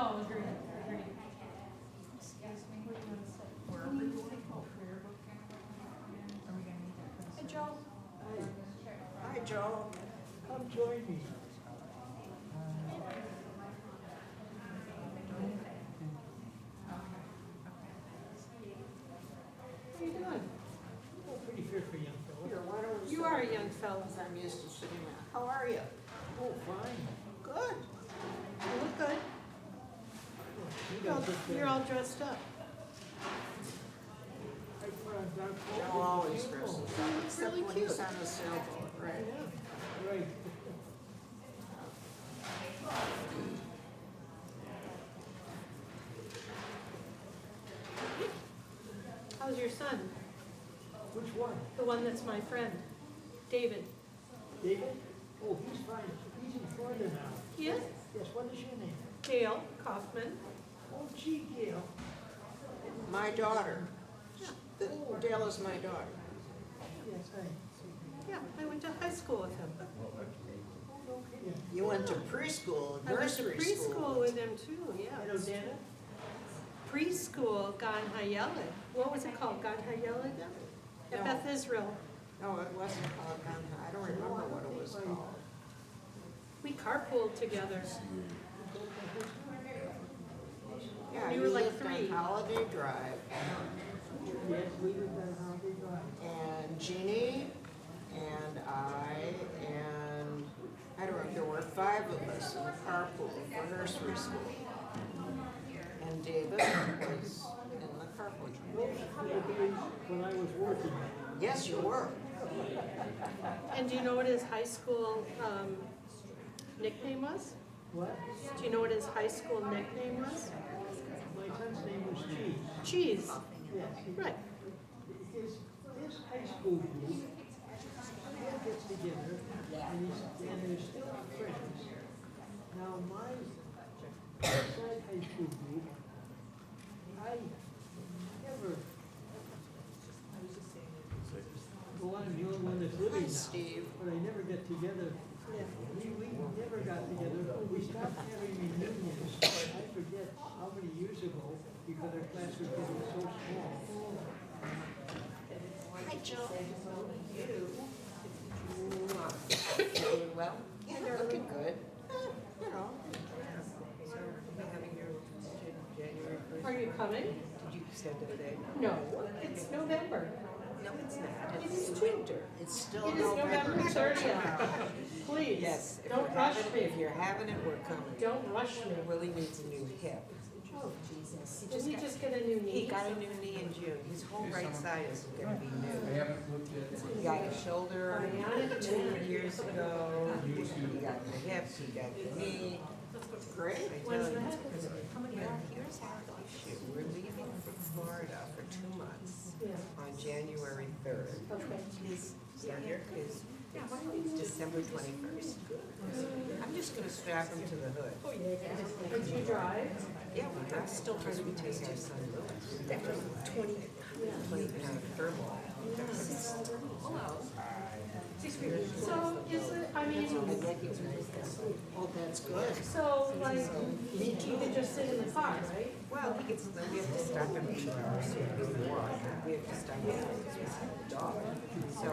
No, agreed. Excuse me. What do you want to say? Wherever you want to go. Prayer book. Are we going to need that for the Hey, Joe. Hi, Joe. Come join me. How you doing? Oh, pretty fair for a young Here, fella. why don't we You are a young fella. I'm used to sitting there. How are you? Oh, fine. Good. You look good. You guys look You're all dressed up. I put on dark clothes. Joe always Beautiful. dresses up, except really when he's cute. on a sailboat, right? Yeah, right. How's your son? Which one? The one that's my friend, David. David? Oh, he's fine. He's in Florida now. He is? Yes, what is your name? Gail Kaufman. Oh, gee, Gail. My daughter. Yeah. Dale is my daughter. Yes, I. Yeah, I went to high school with him. Yeah. You went to preschool, I went to nursery preschool school. with him too, yeah. Hello, Dana. Preschool, Gan Hayeled. What was it called? Gan Hayeled? At No. Beth Israel. No, it wasn't called Gunha. I don't remember what it was called. We carpooled together. Yeah, You you were like lived on 3. Holiday Drive, Yes, we lived on Holiday Drive. and Jeannie, and I don't know, there were 5 of us in the carpool for nursery school. And David was in the carpool. Those were the days when I was working. Yes, you were. And do you know what his high school nickname was? What? Do you know what his high school nickname was? My son's name was Cheese. Cheese. Yes. Right. His high school group all gets together and they're still friends. Now, my side high school group, I never, well, I'm the only one that's living Hi, now. Steve. But I never get together. We never got together. We stopped having reunions. I forget how many years ago because our class was getting so small. Hi, Joe. Doing well? Yeah, they're looking good. You know. So, we're having your January 1st. Are you coming? Did you send it today? No, it's November. No, it's not. It is It's too. winter. It's still It is November 30th. Please, Yes, if don't you're rush having, me. if you're having it, we're coming. Don't rush me. Willie needs a new hip. Oh, Jesus. Did he just get a new knee? He got a new knee in June. His whole right side is gonna be I new. haven't looked at. He got a shoulder Bionic 2 years ago. He got the hip, he got the knee. Great, I When's tell you. that? But here's our issue. We're leaving for Florida for 2 months Yeah. on January 3rd. Okay. His December 21st. I'm just gonna strap him to the hood. Did you drive? Yeah, I'm still trying to retest our son Lewis. After 20 turbo. So is it, I mean, Oh, that's good. so like, you could just sit in the car, right? Well, he gets, we have to stop him to walk. We have to stop him because we have a dog. So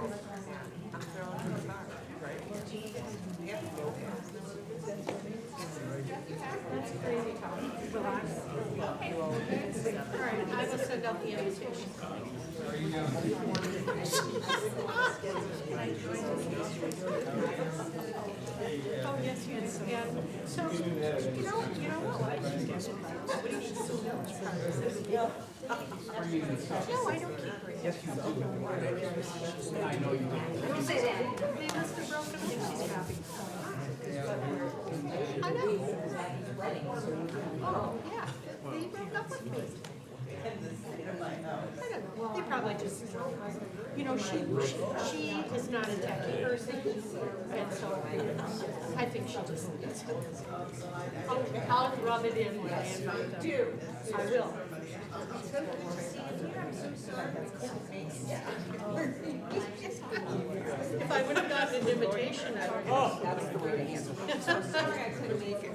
I'm throwing him in the car, right? We have to go. That's crazy talk. Relax. All right, I will send out the invitation. Oh, yes, yes, and so, you know what? No, I don't keep reading. Yes, you do. I know you do. Don't say that. They must have broken up. She's happy. I know. Oh, yeah, they broke up with me. I don't know, they probably just, you know, she is not a techie person, and so I think she just, I'll rub it in when I invite them. I will. If I would have gotten an invitation. Oh, that's the way to handle it. I'm so sorry I couldn't make it.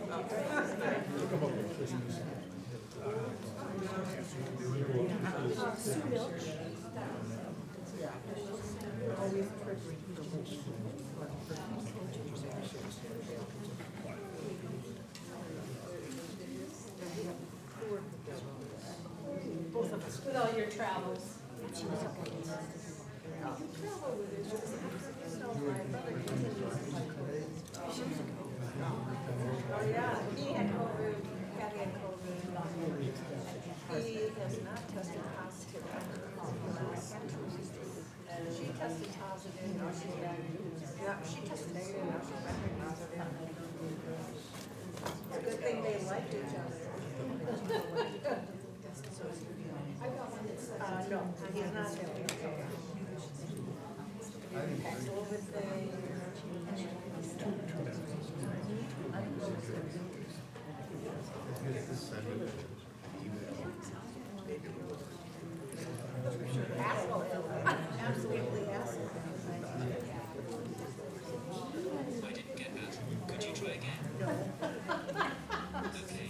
Sue Milch. Always With all your travels. Oh, yeah, he had COVID, Kathy had COVID. He has not tested positive. She tested positive, now she's back. Yeah, she tested negative, now she's back positive. It's a good thing they liked each other. No, he's not having Paxlovid thing. Asshole, absolutely asshole. I didn't get that. Could you try again? No. Okay.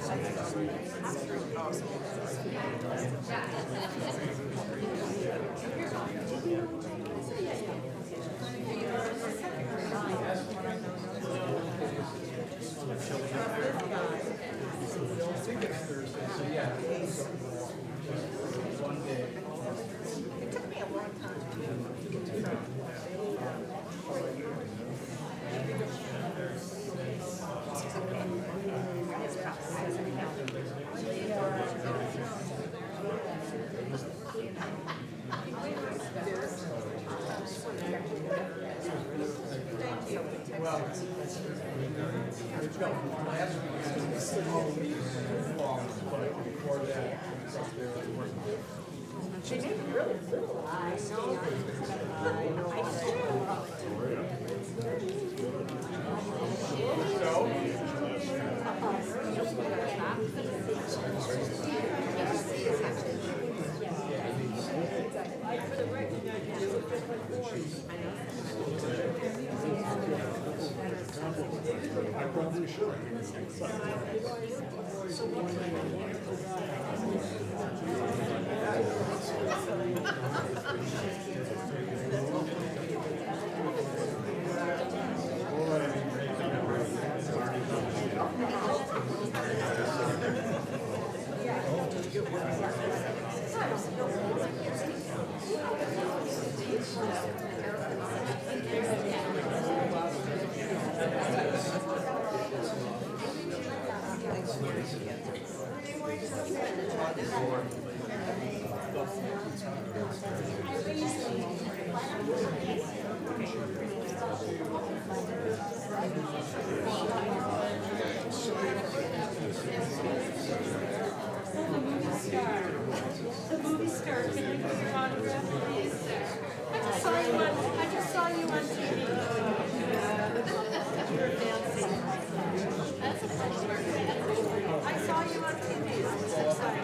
Trying to She made it really little. I know. I probably should. The movie star, can I get your autograph, please? I just saw you on TV. You're fancy. That's a funny birthday. I saw you on TV. It was exciting.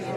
Yeah.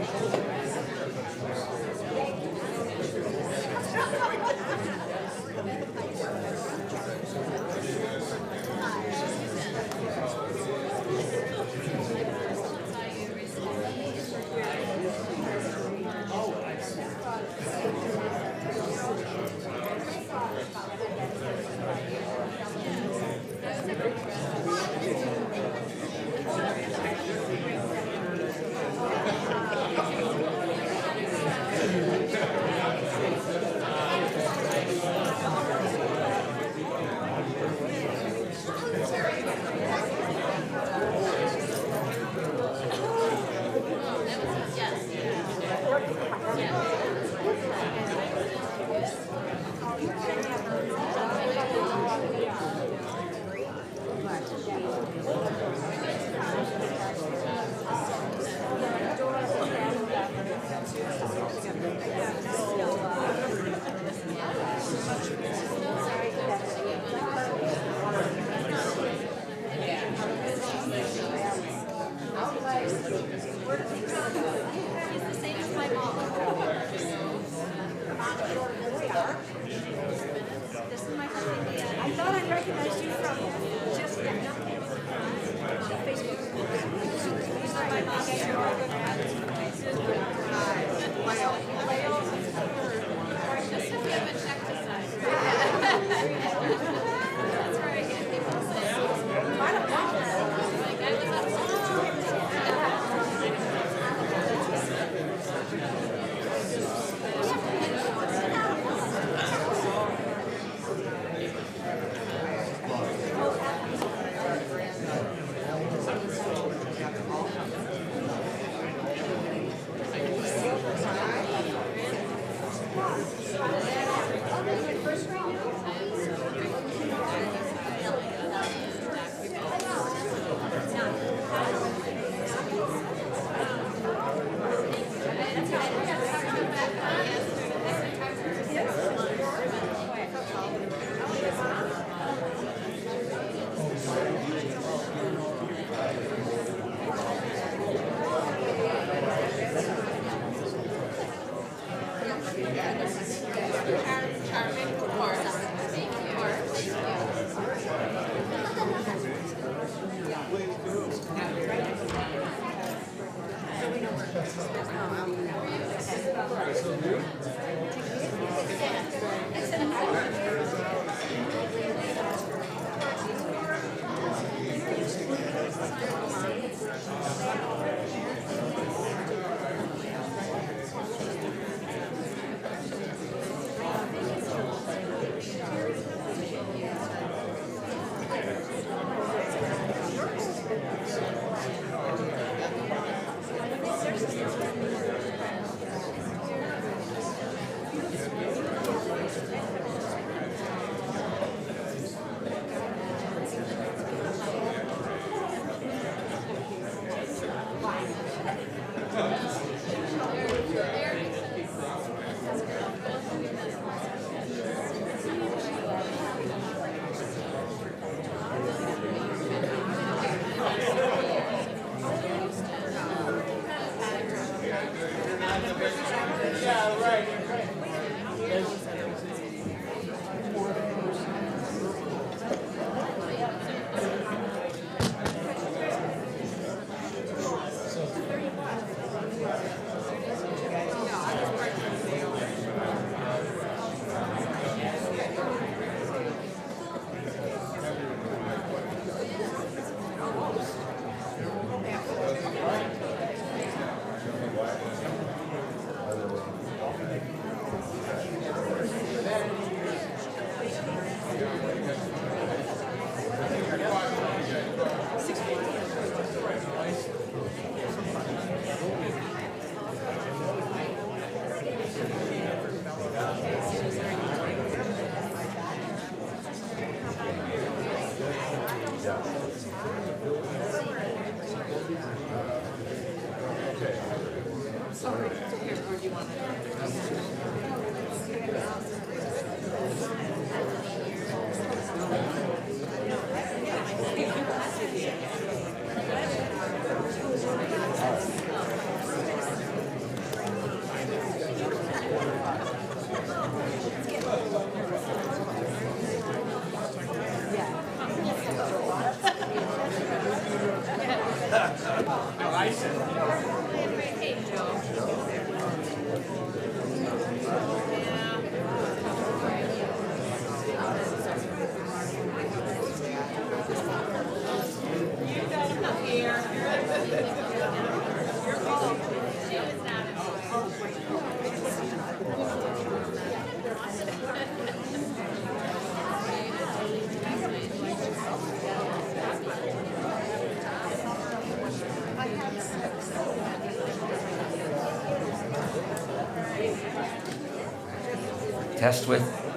Test with.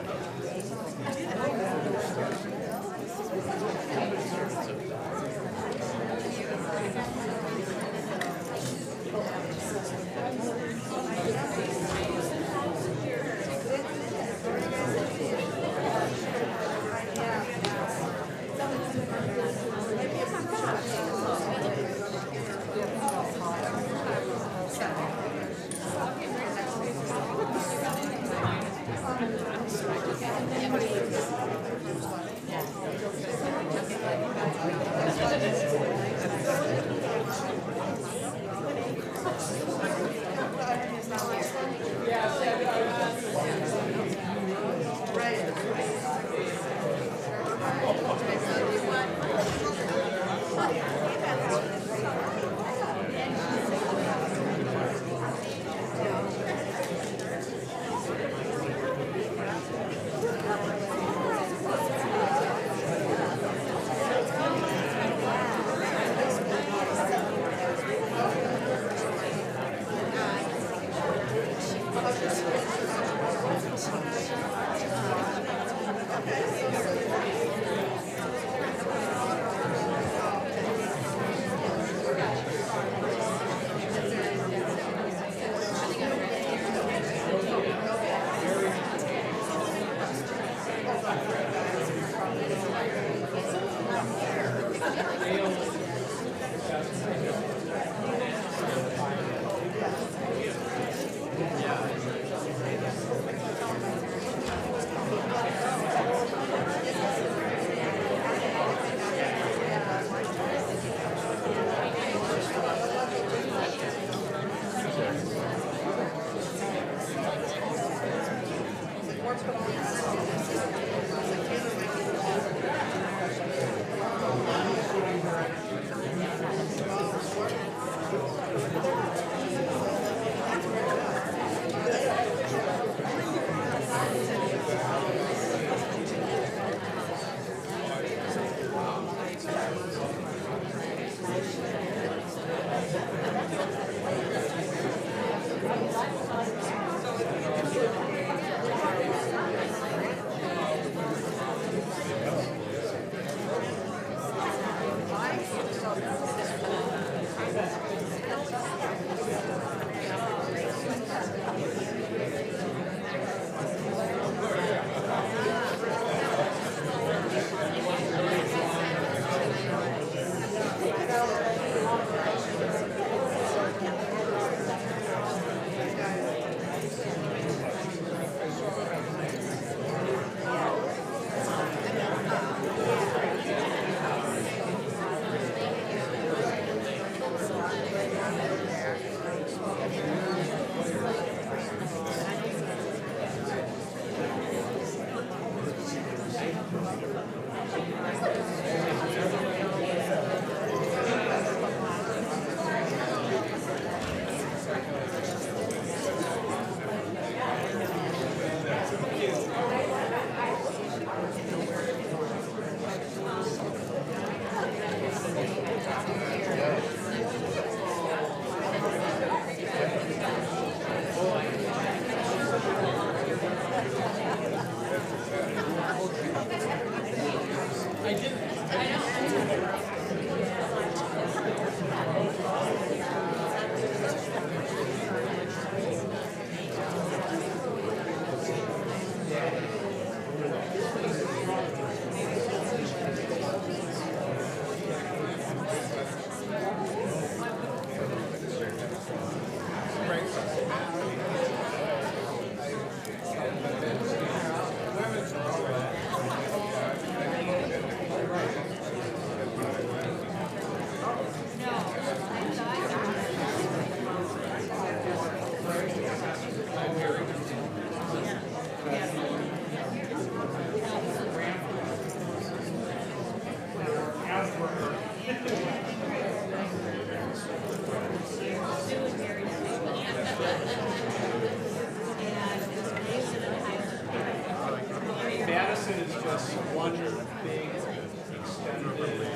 Madison is just one big extended family.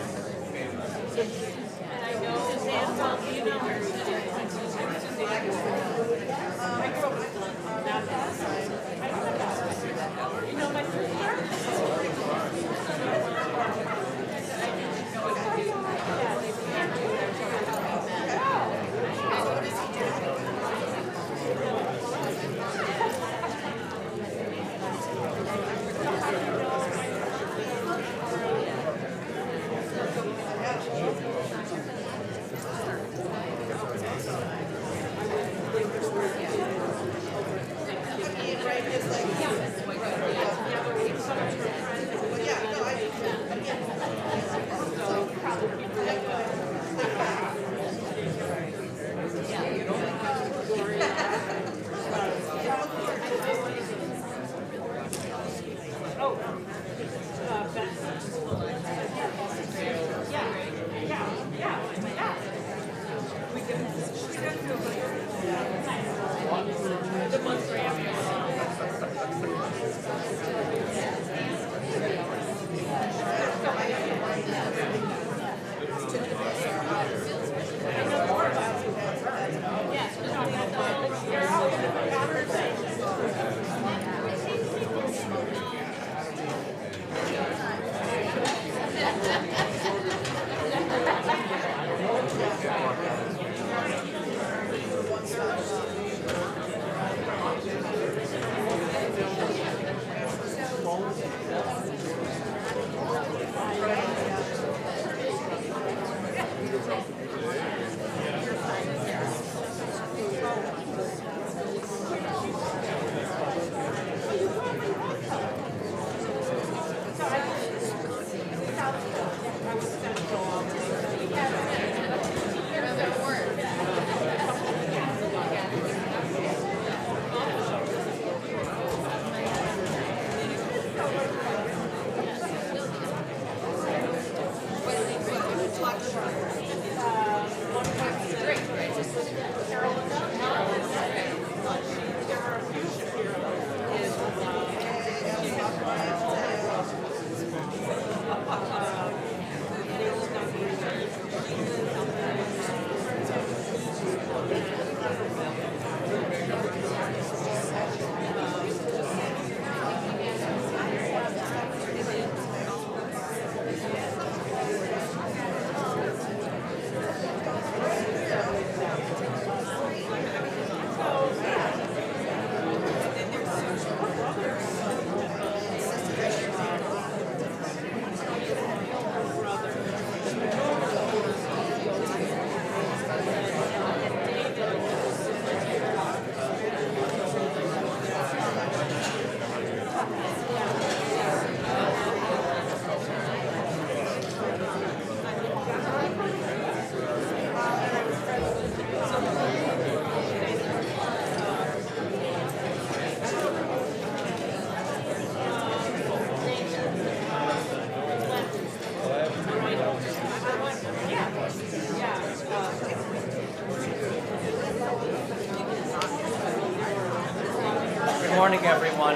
morning, everyone.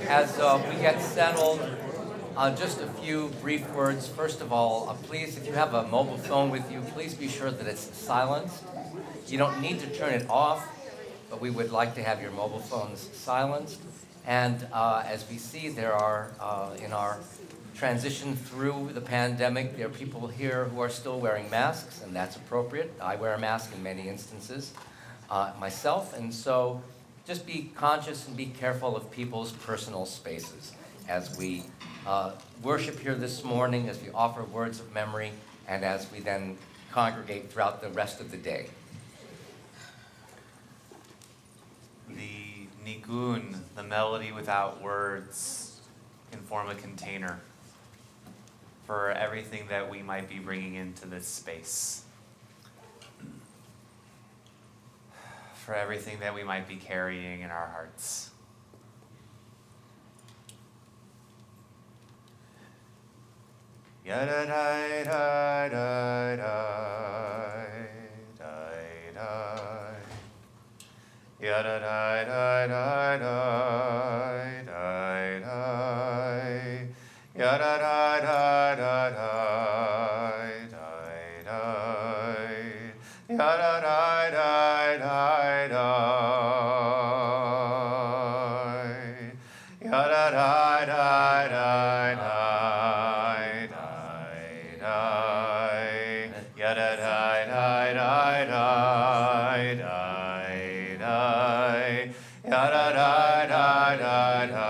As we get settled, just a few brief words. First of all, please, if you have a mobile phone with you, please be sure that it's silenced. You don't need to turn it off, but we would like to have your mobile phones silenced. And as we see, there are, in our transition through the pandemic, there are people here who are still wearing masks, and that's appropriate. I wear a mask in many instances myself, and so just be conscious and be careful of people's personal spaces as we worship here this morning, as we offer words of memory, and as we then congregate throughout the rest of the day. The nigun, the melody without words, can form a container for everything that we might be bringing into this space. For everything that we might be carrying in our hearts. Yada da da da da da. Yada da da da da da. Yada da da da da da. Yada da da da da. Yada da da da da.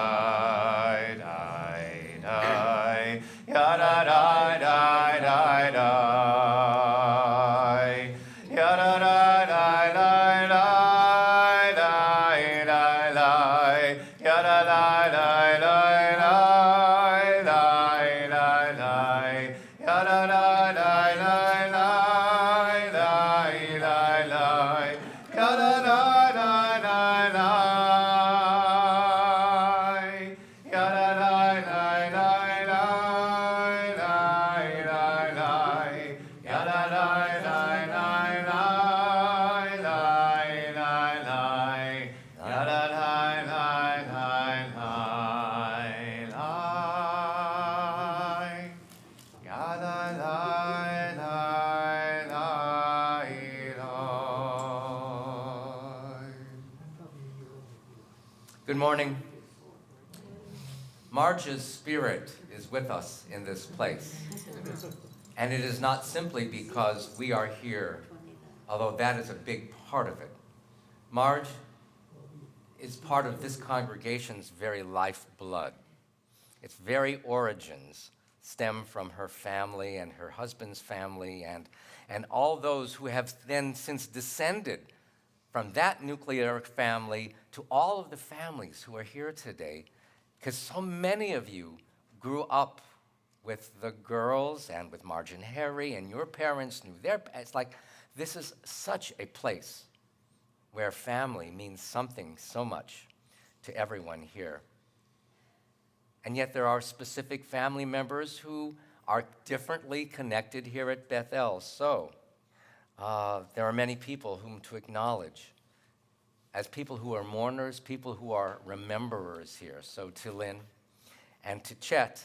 Good morning. Marj's spirit is with us in this place. And it is not simply because we are here, although that is a big part of it. Marj is part of this congregation's very lifeblood. Its very origins stem from her family and her husband's family and all those who have then since descended from that nuclear family to all of the families who are here today, because so many of you grew up with the girls and with Marj and Harry, and your parents knew their. It's like this is such a place where family means something so much to everyone here. And yet there are specific family members who are differently connected here at Bethel. So there are many people whom to acknowledge as people who are mourners, people who are rememberers here. So to Lynn and to Chet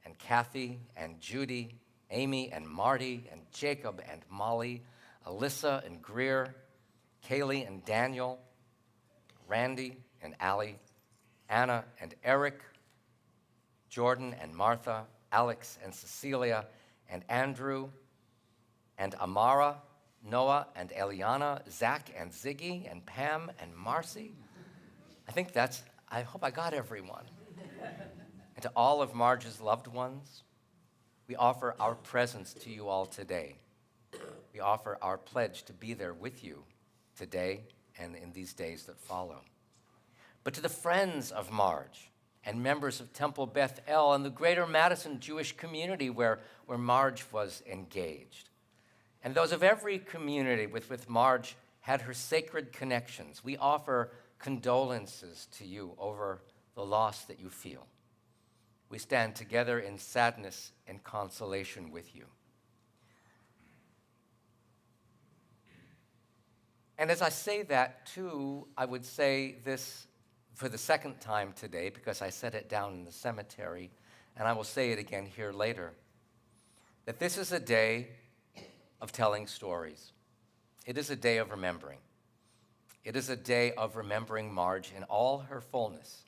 and Kathy and Judy, Amy and Marty and Jacob and Molly, Alyssa and Greer, Kaylee and Daniel, Randy and Allie, Anna and Eric, Jordan and Martha, Alex and Cecilia, and Andrew and Amara, Noah and Eliana, Zach and Ziggy, and Pam and Marcy. I hope I got everyone. And to all of Marj's loved ones, we offer our presence to you all today. We offer our pledge to be there with you today and in these days that follow. But to the friends of Marj and members of Temple Bethel and the greater Madison Jewish community where Marj was engaged, and those of every community with Marj had her sacred connections, we offer condolences to you over the loss that you feel. We stand together in sadness and consolation with you. And as I say that, too, I would say this for the second time today, because I said it down in the cemetery, and I will say it again here later, that this is a day of telling stories. It is a day of remembering. It is a day of remembering Marj in all her fullness.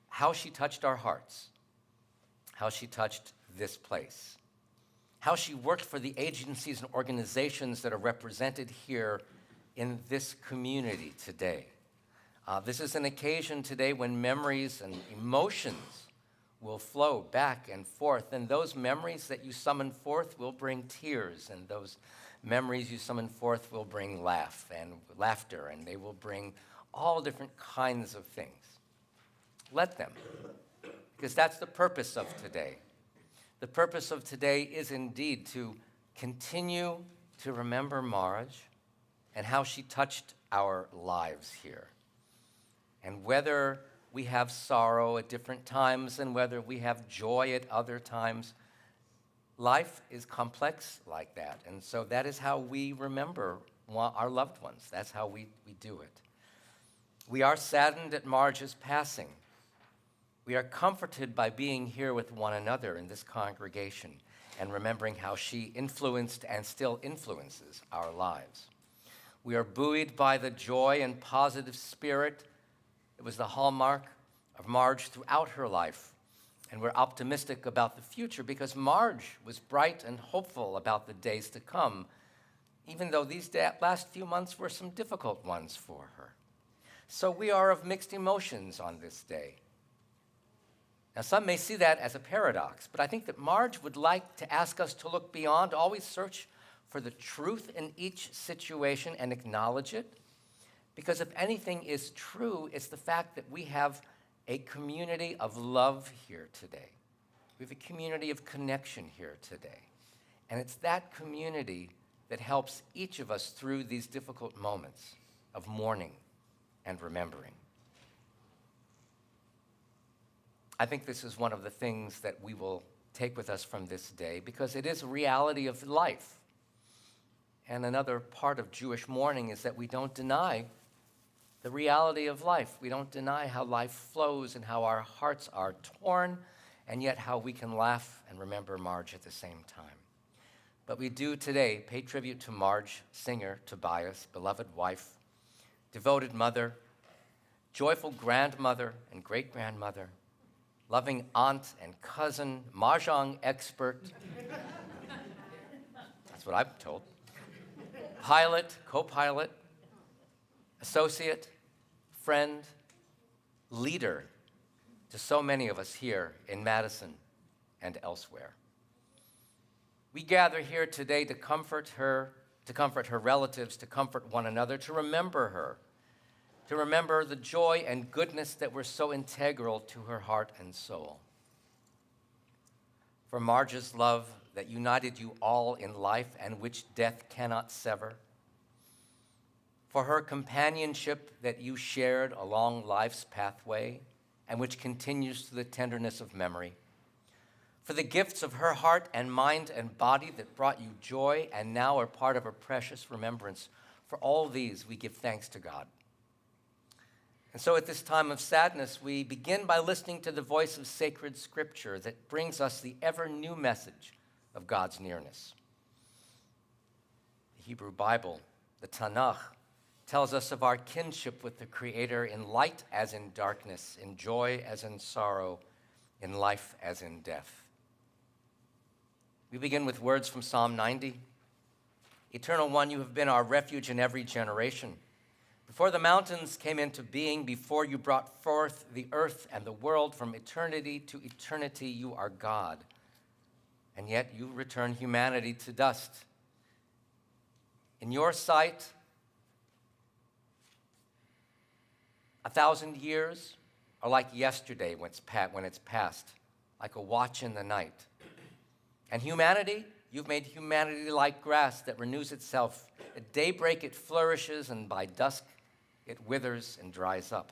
How she touched our hearts, how she touched this place, how she worked for the agencies and organizations that are represented here in this community today. This is an occasion today when memories and emotions will flow back and forth, and those memories that you summon forth will bring tears, and those memories you summon forth will bring laughter, and they will bring all different kinds of things. Let them, because that's the purpose of today. The purpose of today is indeed to continue to remember Marj and how she touched our lives here. And whether we have sorrow at different times and whether we have joy at other times, life is complex like that. And so that is how we remember our loved ones. That's how we do it. We are saddened at Marj's passing. We are comforted by being here with one another in this congregation and remembering how she influenced and still influences our lives. We are buoyed by the joy and positive spirit that was the hallmark of Marj throughout her life. And we're optimistic about the future because Marj was bright and hopeful about the days to come, even though these last few months were some difficult ones for her. So we are of mixed emotions on this day. Now, some may see that as a paradox, but I think that Marj would like to ask us to look beyond, always search for the truth in each situation and acknowledge it. Because if anything is true, it's the fact that we have a community of love here today. We have a community of connection here today. And it's that community that helps each of us through these difficult moments of mourning and remembering. I think this is one of the things that we will take with us from this day because it is a reality of life. And another part of Jewish mourning is that we don't deny the reality of life. We don't deny how life flows and how our hearts are torn, and yet how we can laugh and remember Marj at the same time. But we do today pay tribute to Marj Singer Tobias, beloved wife, devoted mother, joyful grandmother and great-grandmother, loving aunt and cousin, mahjong expert. That's what I'm told. Pilot, co-pilot, associate, friend, leader to so many of us here in Madison and elsewhere. We gather here today to comfort her relatives, to comfort one another, to remember her, to remember the joy and goodness that were so integral to her heart and soul. For Marj's love that united you all in life and which death cannot sever. For her companionship that you shared along life's pathway and which continues to the tenderness of memory. For the gifts of her heart and mind and body that brought you joy and now are part of a precious remembrance. For all these, we give thanks to God. And so at this time of sadness, we begin by listening to the voice of sacred scripture that brings us the ever-new message of God's nearness. The Hebrew Bible, the Tanakh, tells us of our kinship with the Creator in light as in darkness, in joy as in sorrow, in life as in death. We begin with words from Psalm 90. Eternal One, you have been our refuge in every generation. Before the mountains came into being, before you brought forth the earth and the world, from eternity to eternity, you are God. And yet you return humanity to dust. In your sight, 1,000 years are like yesterday when it's past, like a watch in the night. And humanity, you've made humanity like grass that renews itself. At daybreak it flourishes, and by dusk it withers and dries up.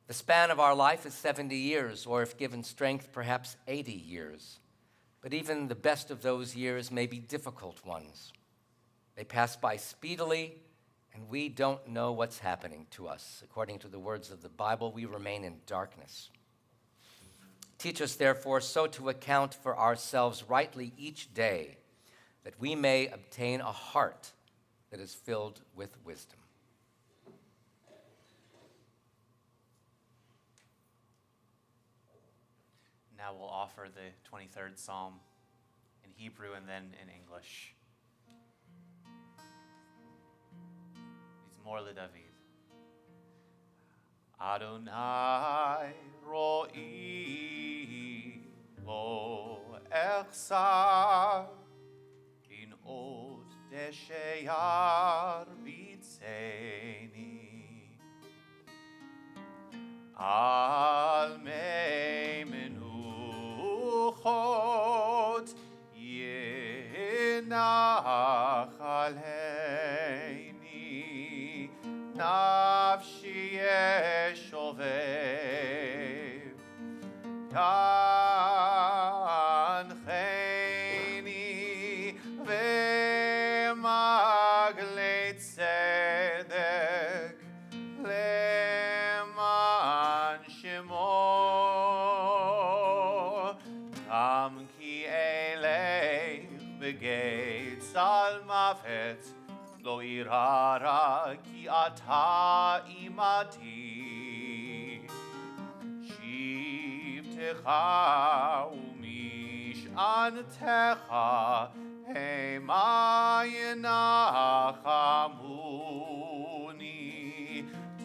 The span of our life is 70 years, or if given strength, perhaps 80 years. But even the best of those years may be difficult ones. They pass by speedily, and we don't know what's happening to us. According to the words of the Bible, we remain in darkness. Teach us, therefore, so to account for ourselves rightly each day, that we may obtain a heart that is filled with wisdom. Now we'll offer the 23rd Psalm in Hebrew and then in English. Mizmor LeDavid. Adonai ro'i lo echsar in od desheyar bitzeni al mei menuchot yenach alheini nafshi yeshovev yancheni v'maglei tzedek leman shemo tam ki eleich begeitz al mavet lo irara ki ata imati shivtecha umish'antecha hema yenachamuni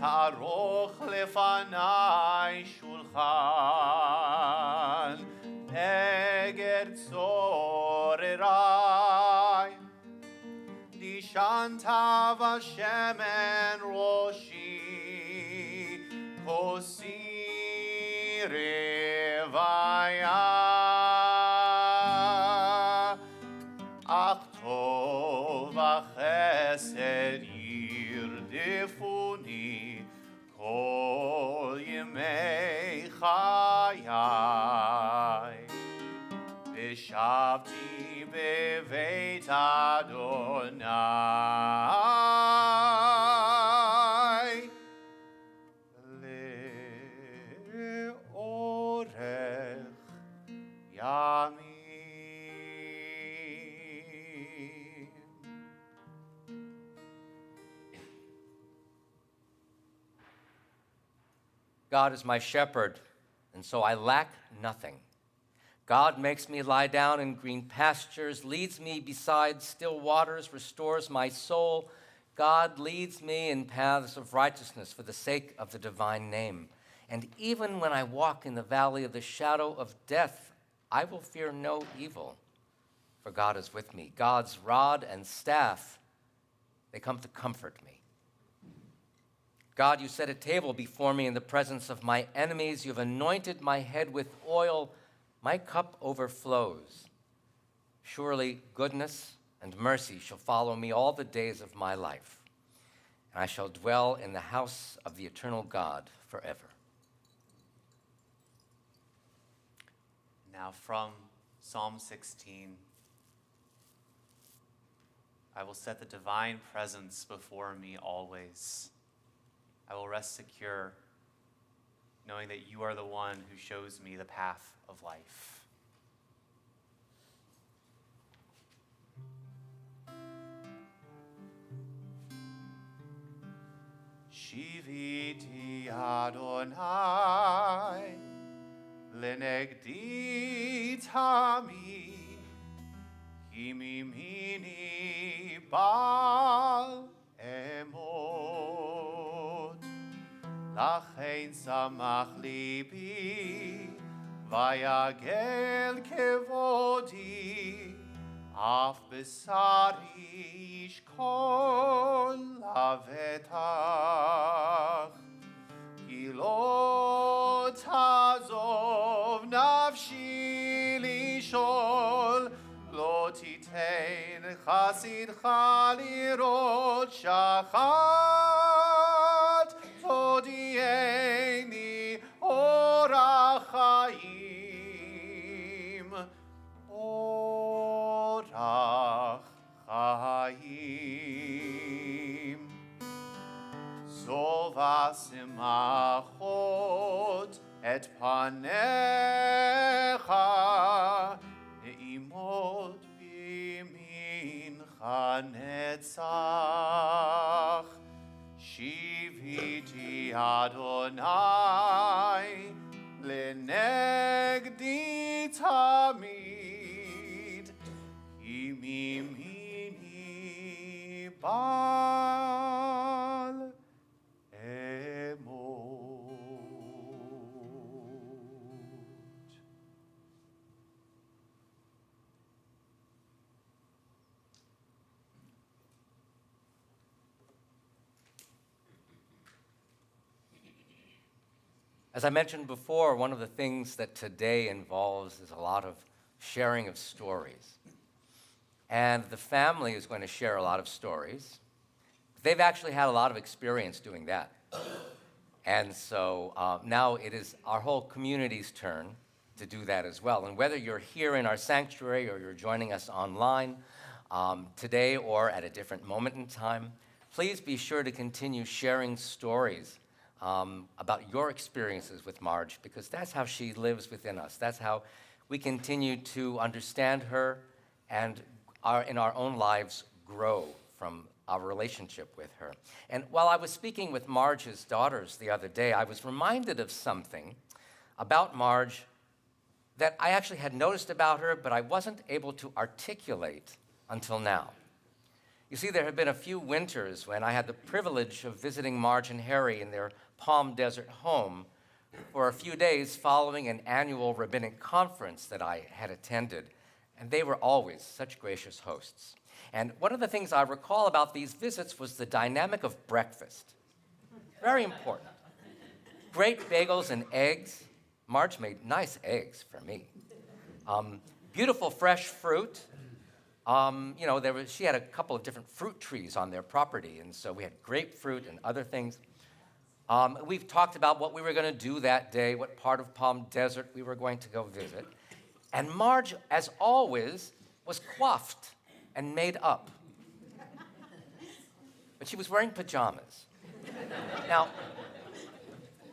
taroch lefanai shulchan neged tzorerai Dishanta v'shemen roshi kosi revaya ach tov v'chesed yirdefuni kol yemei chayai v'shavti beveit Adonai leorech yamim. God is my shepherd, and so I lack nothing. God makes me lie down in green pastures, leads me beside still waters, restores my soul. God leads me in paths of righteousness for the sake of the divine name. And even when I walk in the valley of the shadow of death, I will fear no evil, for God is with me. God's rod and staff, they come to comfort me. God, you set a table before me in the presence of my enemies. You've anointed my head with oil. My cup overflows. Surely goodness and mercy shall follow me all the days of my life, and I shall dwell in the house of the eternal God forever. Now from Psalm 16, I will set the divine presence before me always. I will rest secure, knowing that you are the one who shows me the path of life. Shiviti Adonai lenegdi tami himimini bal emot lachein samach libi vayagel kevodi af besari yishkol lavetach ki lo tazov nafshi lishol lo titein chasidcha lirot shachat todieni orach chaim Chaim. Sova simachot et panecha ne'imot bimincha netzach. Shiviti Adonai lenegdi tamid imimini bal emot. As I mentioned before, one of the things that today involves is a lot of sharing of stories. And the family is going to share a lot of stories. They've actually had a lot of experience doing that. And so now it is our whole community's turn to do that as well. And whether you're here in our sanctuary or you're joining us online today or at a different moment in time, please be sure to continue sharing stories about your experiences with Marj, because that's how she lives within us. That's how we continue to understand her and in our own lives grow from our relationship with her. And while I was speaking with Marj's daughters the other day, I was reminded of something about Marj that I actually had noticed about her, but I wasn't able to articulate until now. You see, there have been a few winters when I had the privilege of visiting Marj and Harry in their Palm Desert home for a few days following an annual rabbinic conference that I had attended, and they were always such gracious hosts. And one of the things I recall about these visits was the dynamic of breakfast. Very important. Great bagels and eggs. Marj made nice eggs for me. Beautiful fresh fruit. She had a couple of different fruit trees on their property, and so we had grapefruit and other things. We've talked about what we were going to do that day, what part of Palm Desert we were going to go visit. And Marj, as always, was coiffed and made up. But she was wearing pajamas. Now,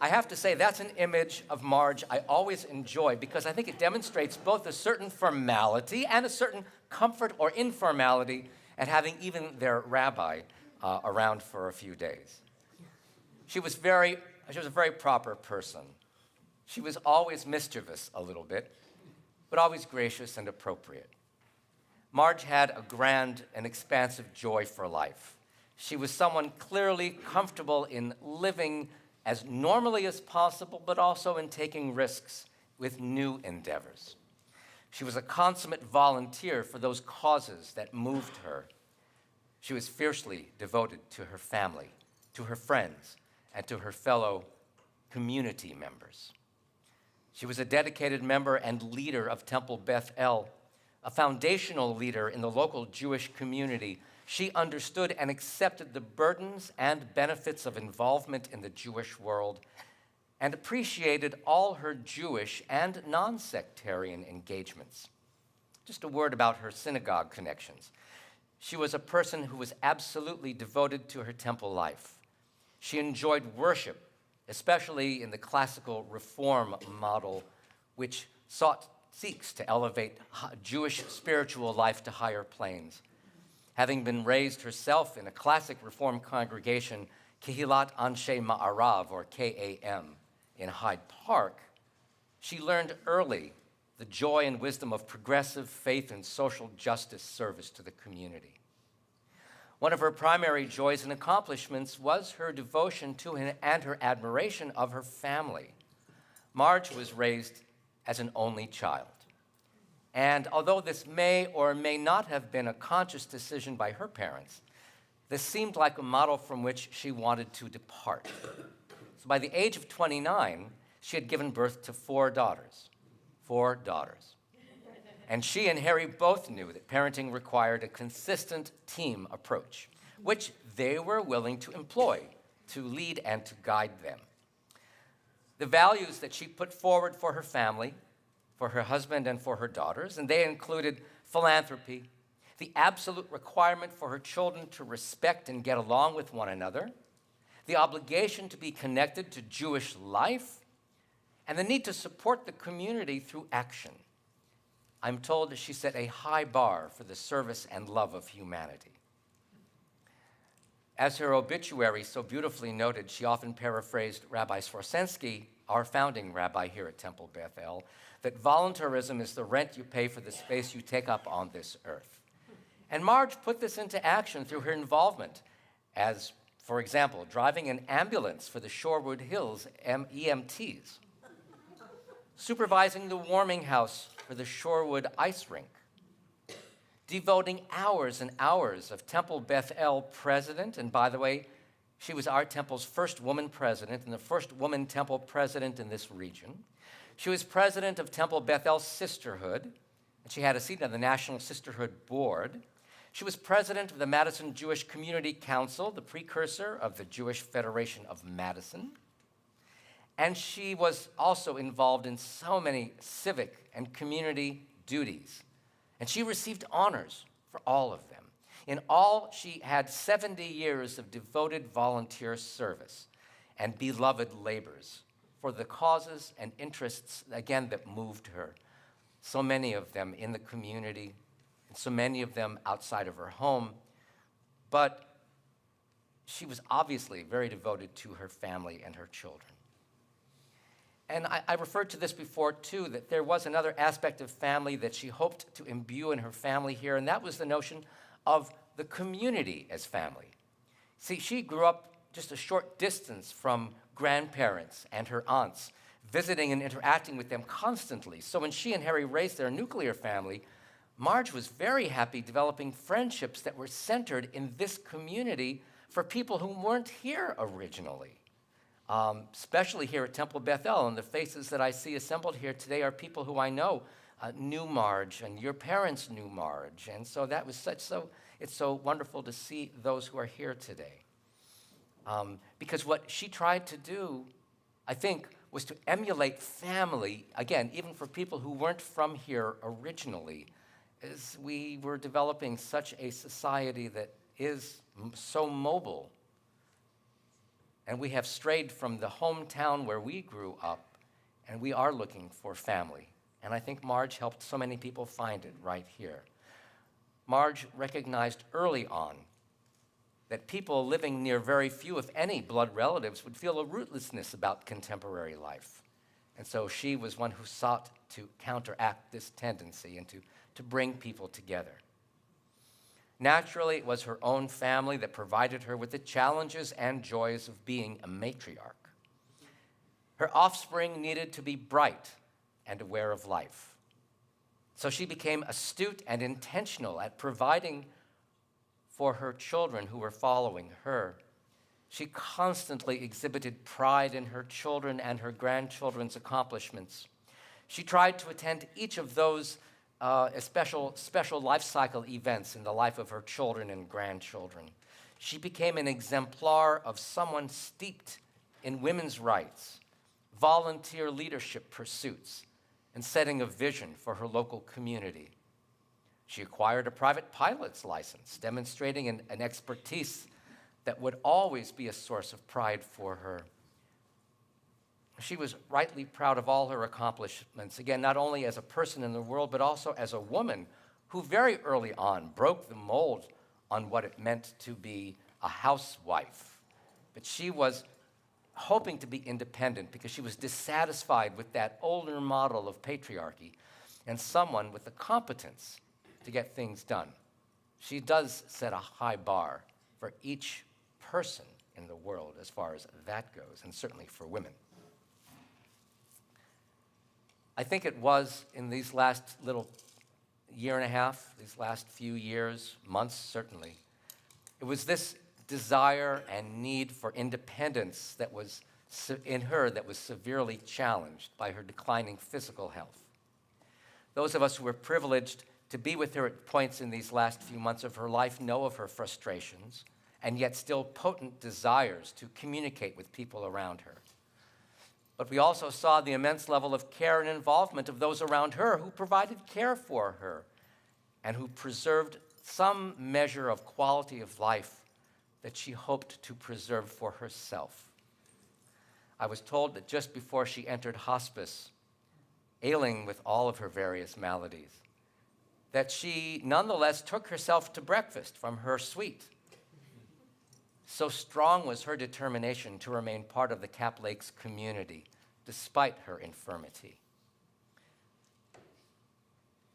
I have to say that's an image of Marj I always enjoy because I think it demonstrates both a certain formality and a certain comfort or informality at having even their rabbi around for a few days. She was a very proper person. She was always mischievous a little bit, but always gracious and appropriate. Marj had a grand and expansive joy for life. She was someone clearly comfortable in living as normally as possible, but also in taking risks with new endeavors. She was a consummate volunteer for those causes that moved her. She was fiercely devoted to her family, to her friends, and to her fellow community members. She was a dedicated member and leader of Temple Beth El, a foundational leader in the local Jewish community. She understood and accepted the burdens and benefits of involvement in the Jewish world and appreciated all her Jewish and non-sectarian engagements. Just a word about her synagogue connections. She was a person who was absolutely devoted to her temple life. She enjoyed worship, especially in the classical Reform model, which seeks to elevate Jewish spiritual life to higher planes. Having been raised herself in a classic Reform congregation, Kehilat Anshe Ma'arav, or KAM, in Hyde Park, she learned early the joy and wisdom of progressive faith and social justice service to the community. One of her primary joys and accomplishments was her devotion to and her admiration of her family. Marj was raised as an only child. And although this may or may not have been a conscious decision by her parents, this seemed like a model from which she wanted to depart. So by the age of 29, she had given birth to 4 daughters. 4 daughters. And she and Harry both knew that parenting required a consistent team approach, which they were willing to employ to lead and to guide them. The values that she put forward for her family, for her husband, and for her daughters, and they included philanthropy, the absolute requirement for her children to respect and get along with one another, the obligation to be connected to Jewish life, and the need to support the community through action. I'm told that she set a high bar for the service and love of humanity. As her obituary so beautifully noted, she often paraphrased Rabbi Swarsensky, our founding rabbi here at Temple Beth El, that voluntarism is the rent you pay for the space you take up on this earth. And Marj put this into action through her involvement as, for example, driving an ambulance for the Shorewood Hills EMTs, supervising the warming house for the Shorewood ice rink, devoting hours and hours of Temple Beth El president, and by the way, she was our temple's first woman president and the first woman temple president in this region. She was president of Temple Beth El Sisterhood, and she had a seat on the National Sisterhood Board. She was president of the Madison Jewish Community Council, the precursor of the Jewish Federation of Madison. And she was also involved in so many civic and community duties. And she received honors for all of them. In all, she had 70 years of devoted volunteer service and beloved labors for the causes and interests, again, that moved her. So many of them in the community, and so many of them outside of her home. But she was obviously very devoted to her family and her children. And I referred to this before, too, that there was another aspect of family that she hoped to imbue in her family here, and that was the notion of the community as family. See, she grew up just a short distance from grandparents and her aunts, visiting and interacting with them constantly. So when she and Harry raised their nuclear family, Marj was very happy developing friendships that were centered in this community for people who weren't here originally. Especially here at Temple Beth El, and the faces that I see assembled here today are people who I know knew Marj, and your parents knew Marj, and so that was it's so wonderful to see those who are here today. Because what she tried to do, I think, was to emulate family, again, even for people who weren't from here originally, as we were developing such a society that is so mobile. And we have strayed from the hometown where we grew up, and we are looking for family. And I think Marj helped so many people find it right here. Marj recognized early on that people living near very few, if any, blood relatives would feel a rootlessness about contemporary life. And so she was one who sought to counteract this tendency and to bring people together. Naturally, it was her own family that provided her with the challenges and joys of being a matriarch. Her offspring needed to be bright and aware of life. So she became astute and intentional at providing for her children who were following her. She constantly exhibited pride in her children and her grandchildren's accomplishments. She tried to attend each of those special life cycle events in the life of her children and grandchildren. She became an exemplar of someone steeped in women's rights, volunteer leadership pursuits, and setting a vision for her local community. She acquired a private pilot's license, demonstrating an expertise that would always be a source of pride for her. She was rightly proud of all her accomplishments, again, not only as a person in the world, but also as a woman who very early on broke the mold on what it meant to be a housewife. But she was hoping to be independent because she was dissatisfied with that older model of patriarchy and someone with the competence to get things done. She does set a high bar for each person in the world as far as that goes, and certainly for women. I think it was in these last little year and a half, these last few years, months certainly, it was this desire and need for independence that was in her that was severely challenged by her declining physical health. Those of us who were privileged to be with her at points in these last few months of her life know of her frustrations and yet still potent desires to communicate with people around her. But we also saw the immense level of care and involvement of those around her who provided care for her and who preserved some measure of quality of life that she hoped to preserve for herself. I was told that just before she entered hospice, ailing with all of her various maladies, that she nonetheless took herself to breakfast from her suite. So strong was her determination to remain part of the Cap Lakes community, despite her infirmity.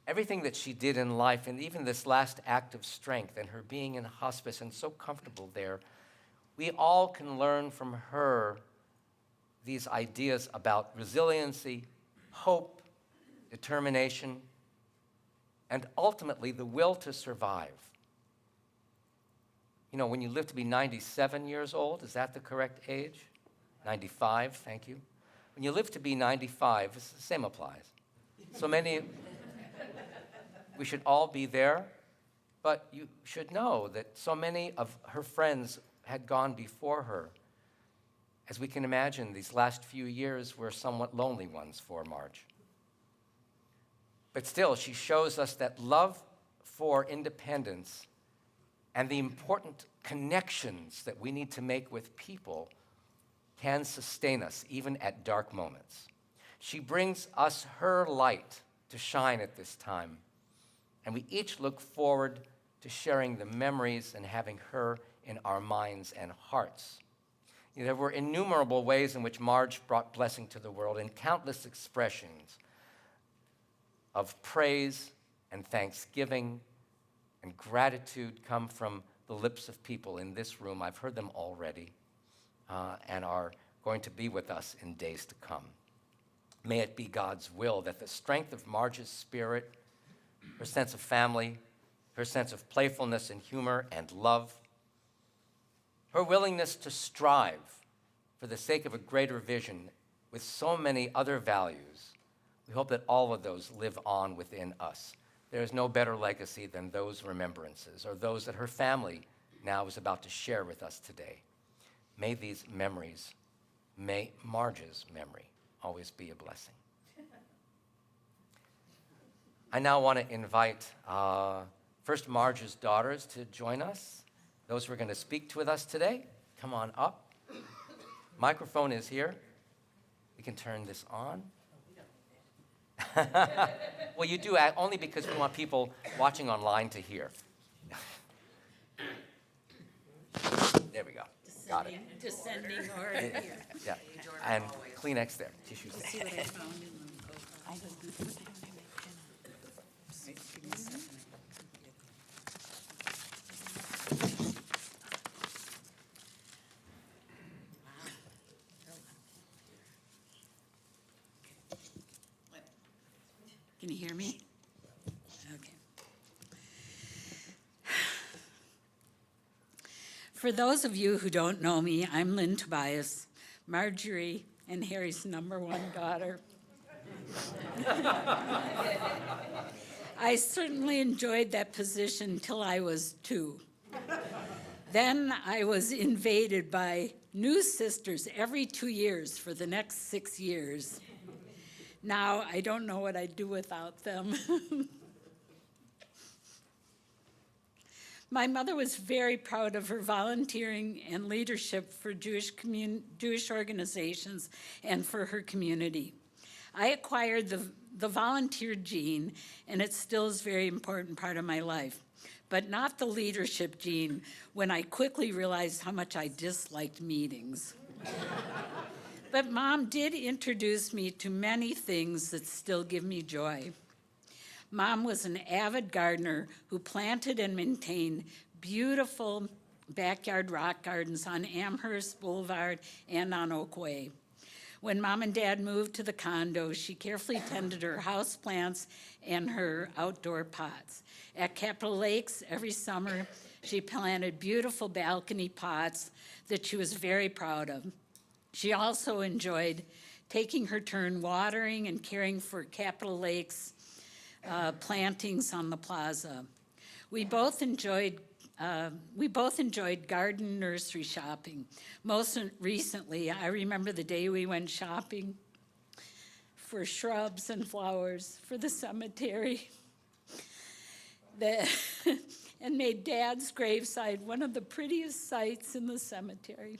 Everything that she did in life, and even this last act of strength and her being in hospice and so comfortable there, we all can learn from her these ideas about resiliency, hope, determination, and ultimately the will to survive. You know, when you live to be 97 years old, is that the correct age? 95, thank you. When you live to be 95, the same applies. So many, we should all be there, but you should know that so many of her friends had gone before her. As we can imagine, these last few years were somewhat lonely ones for Marj. But still, she shows us that love for independence and the important connections that we need to make with people can sustain us even at dark moments. She brings us her light to shine at this time, and we each look forward to sharing the memories and having her in our minds and hearts. You know, there were innumerable ways in which Marj brought blessing to the world, and countless expressions of praise and thanksgiving and gratitude come from the lips of people in this room. I've heard them already and are going to be with us in days to come. May it be God's will that the strength of Marj's spirit, her sense of family, her sense of playfulness and humor and love, her willingness to strive for the sake of a greater vision with so many other values, we hope that all of those live on within us. There is no better legacy than those remembrances or those that her family now is about to share with us today. May these memories, may Marj's memory always be a blessing. I now want to invite first Marj's daughters to join us. Those who are going to speak with us today, come on up. Microphone is here. We can turn this on. Well, you do only because we want people watching online to hear. There we go. Got it. Descending order. Yeah. And Kleenex there. Tissues there. See what I found in the. Can you hear me? Okay. For those of you who don't know me, I'm Lynn Tobias, Marjorie and Harry's #1 daughter. I certainly enjoyed that position till I was 2. Then I was invaded by new sisters every 2 years for the next 6 years. Now, I don't know what I'd do without them. My mother was very proud of her volunteering and leadership for Jewish organizations and for her community. I acquired the volunteer gene, and it still is a very important part of my life, but not the leadership gene when I quickly realized how much I disliked meetings. But Mom did introduce me to many things that still give me joy. Mom was an avid gardener who planted and maintained beautiful backyard rock gardens on Amherst Boulevard and on Oak Way. When Mom and Dad moved to the condo, she carefully tended her house plants and her outdoor pots. At Capitol Lakes, every summer, she planted beautiful balcony pots that she was very proud of. She also enjoyed taking her turn watering and caring for Capitol Lakes plantings on the plaza. We both enjoyed garden nursery shopping. Most recently, I remember the day we went shopping for shrubs and flowers for the cemetery. and made Dad's graveside one of the prettiest sights in the cemetery.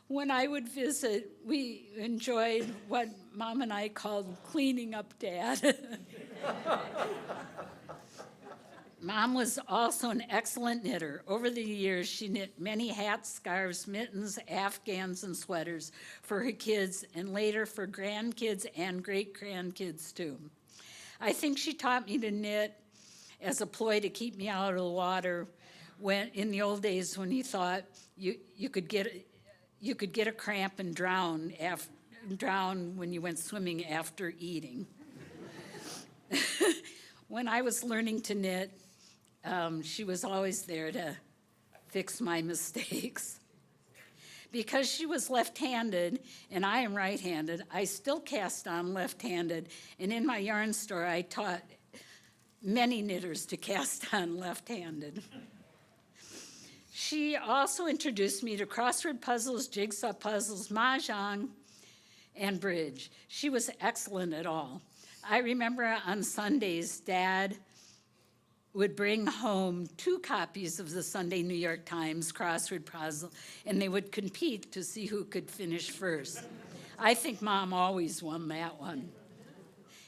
When I would visit, we enjoyed what Mom and I called cleaning up Dad. Mom was also an excellent knitter. Over the years, she knit many hats, scarves, mittens, afghans, and sweaters for her kids, and later for grandkids and great-grandkids, too. I think she taught me to knit as a ploy to keep me out of the water when, in the old days, when you thought you could get a cramp and drown when you went swimming after eating. When I was learning to knit, she was always there to fix my mistakes. Because she was left-handed and I am right-handed, I still cast on left-handed, and in my yarn store I taught many knitters to cast on left-handed. She also introduced me to crossword puzzles, jigsaw puzzles, mahjong, and bridge. She was excellent at all. I remember on Sundays, Dad would bring home 2 copies of the Sunday New York Times crossword puzzle, and they would compete to see who could finish first. I think Mom always won that one.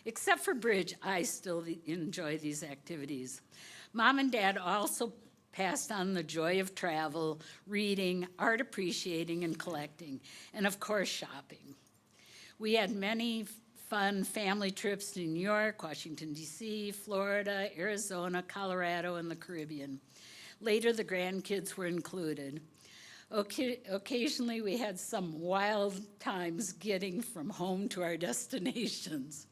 Except for bridge, I still enjoy these activities. Mom and Dad also passed on the joy of travel, reading, art appreciating, and collecting, and of course, shopping. We had many fun family trips to New York, Washington, D.C., Florida, Arizona, Colorado, and the Caribbean. Later, the grandkids were included. Occasionally, we had some wild times getting from home to our destinations.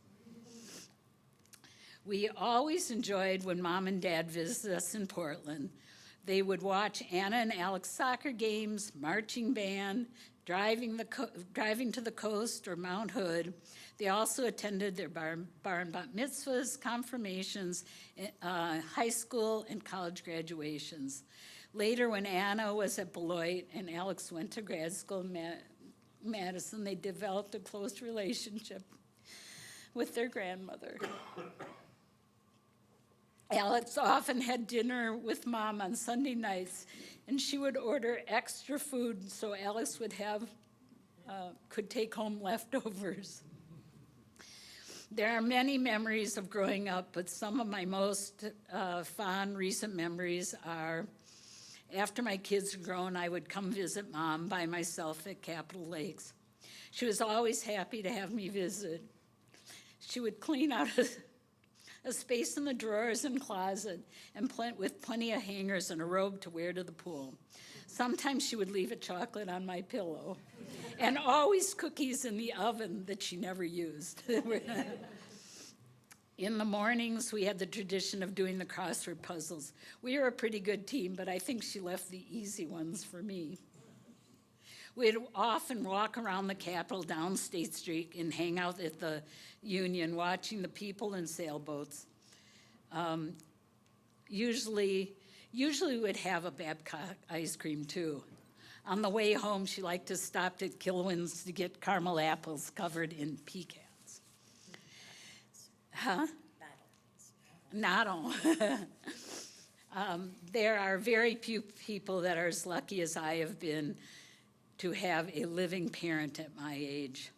We always enjoyed when Mom and Dad visited us in Portland. They would watch Anna and Alex soccer games, marching band, driving to the coast or Mount Hood. They also attended their bar and bat mitzvahs, confirmations, high school and college graduations. Later, when Anna was at Beloit and Alex went to grad school in Madison, they developed a close relationship with their grandmother. Alex often had dinner with Mom on Sunday nights, and she would order extra food so Alex could take home leftovers. There are many memories of growing up, but some of my most fond recent memories are after my kids had grown, I would come visit Mom by myself at Capitol Lakes. She was always happy to have me visit. She would clean out a space in the drawers and closet and with plenty of hangers and a robe to wear to the pool. Sometimes she would leave a chocolate on my pillow, and always cookies in the oven that she never used. In the mornings, we had the tradition of doing the crossword puzzles. We were a pretty good team, but I think she left the easy ones for me. We'd often walk around the Capitol down State Street and hang out at the Union watching the people in sailboats. Usually we'd have a Babcock ice cream too. On the way home, she liked to stop at Kilwin's to get caramel apples covered in pecans. Huh? Not all. There are very few people that are as lucky as I have been to have a living parent at my age.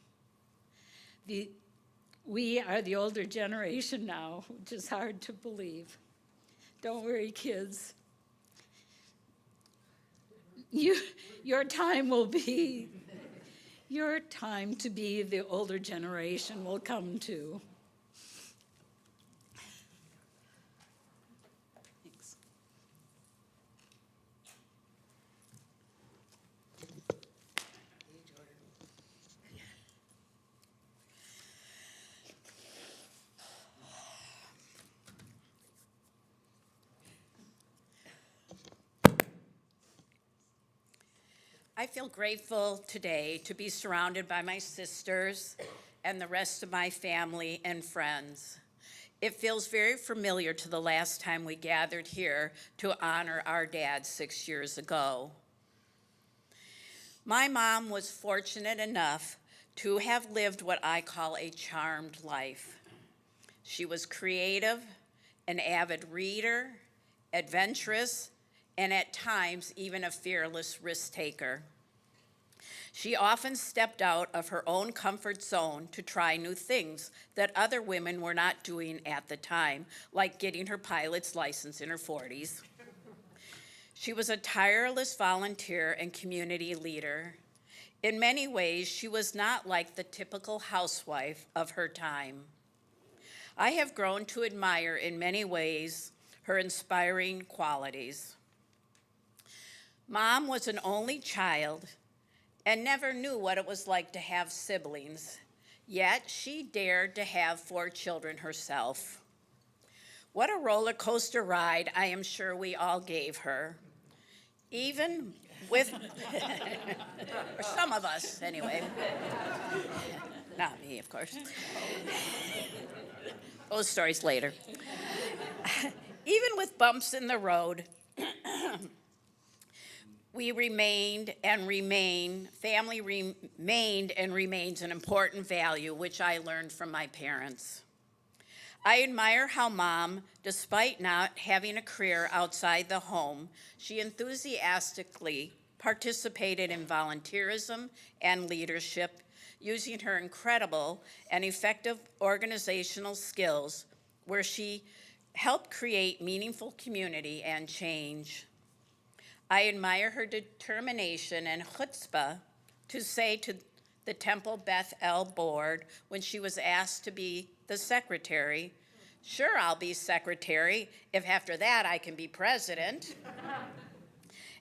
We are the older generation now, which is hard to believe. Don't worry, kids. Your time to be the older generation will come too. Thanks. I feel grateful today to be surrounded by my sisters and the rest of my family and friends. It feels very familiar to the last time we gathered here to honor our dad 6 years ago. My mom was fortunate enough to have lived what I call a charmed life. She was creative, an avid reader, adventurous, and at times even a fearless risk taker. She often stepped out of her own comfort zone to try new things that other women were not doing at the time, like getting her pilot's license in her 40s. She was a tireless volunteer and community leader. In many ways, she was not like the typical housewife of her time. I have grown to admire in many ways her inspiring qualities. Mom was an only child and never knew what it was like to have siblings, yet she dared to have 4 children herself. What a roller coaster ride I am sure we all gave her. Even with, or some of us anyway. Not me, of course. Those stories later. Even with bumps in the road, we remained and remain, family remained and remains an important value, which I learned from my parents. I admire how Mom, despite not having a career outside the home, she enthusiastically participated in volunteerism and leadership, using her incredible and effective organizational skills, where she helped create meaningful community and change. I admire her determination and chutzpah to say to the Temple Beth El board when she was asked to be the secretary, "Sure, I'll be secretary if after that I can be president."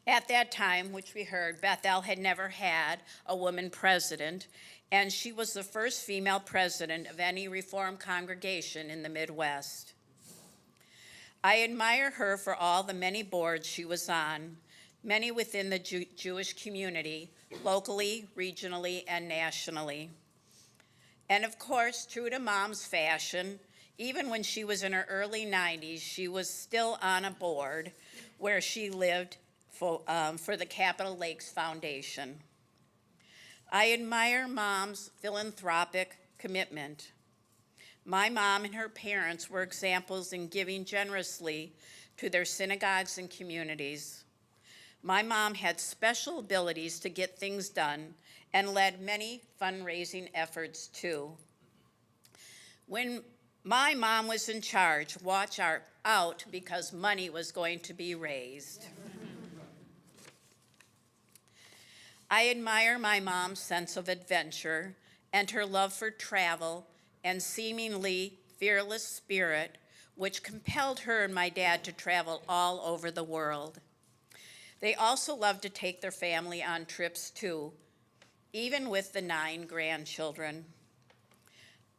At that time, which we heard, Bethel had never had a woman president, and she was the first female president of any Reformed congregation in the Midwest. I admire her for all the many boards she was on, many within the Jewish community, locally, regionally, and nationally. And of course, true to Mom's fashion, even when she was in her early 90s, she was still on a board where she lived for the Capitol Lakes Foundation. I admire Mom's philanthropic commitment. My mom and her parents were examples in giving generously to their synagogues and communities. My mom had special abilities to get things done and led many fundraising efforts too. When my mom was in charge, watch out because money was going to be raised. I admire my mom's sense of adventure and her love for travel and seemingly fearless spirit, which compelled her and my dad to travel all over the world. They also loved to take their family on trips too, even with the 9 grandchildren.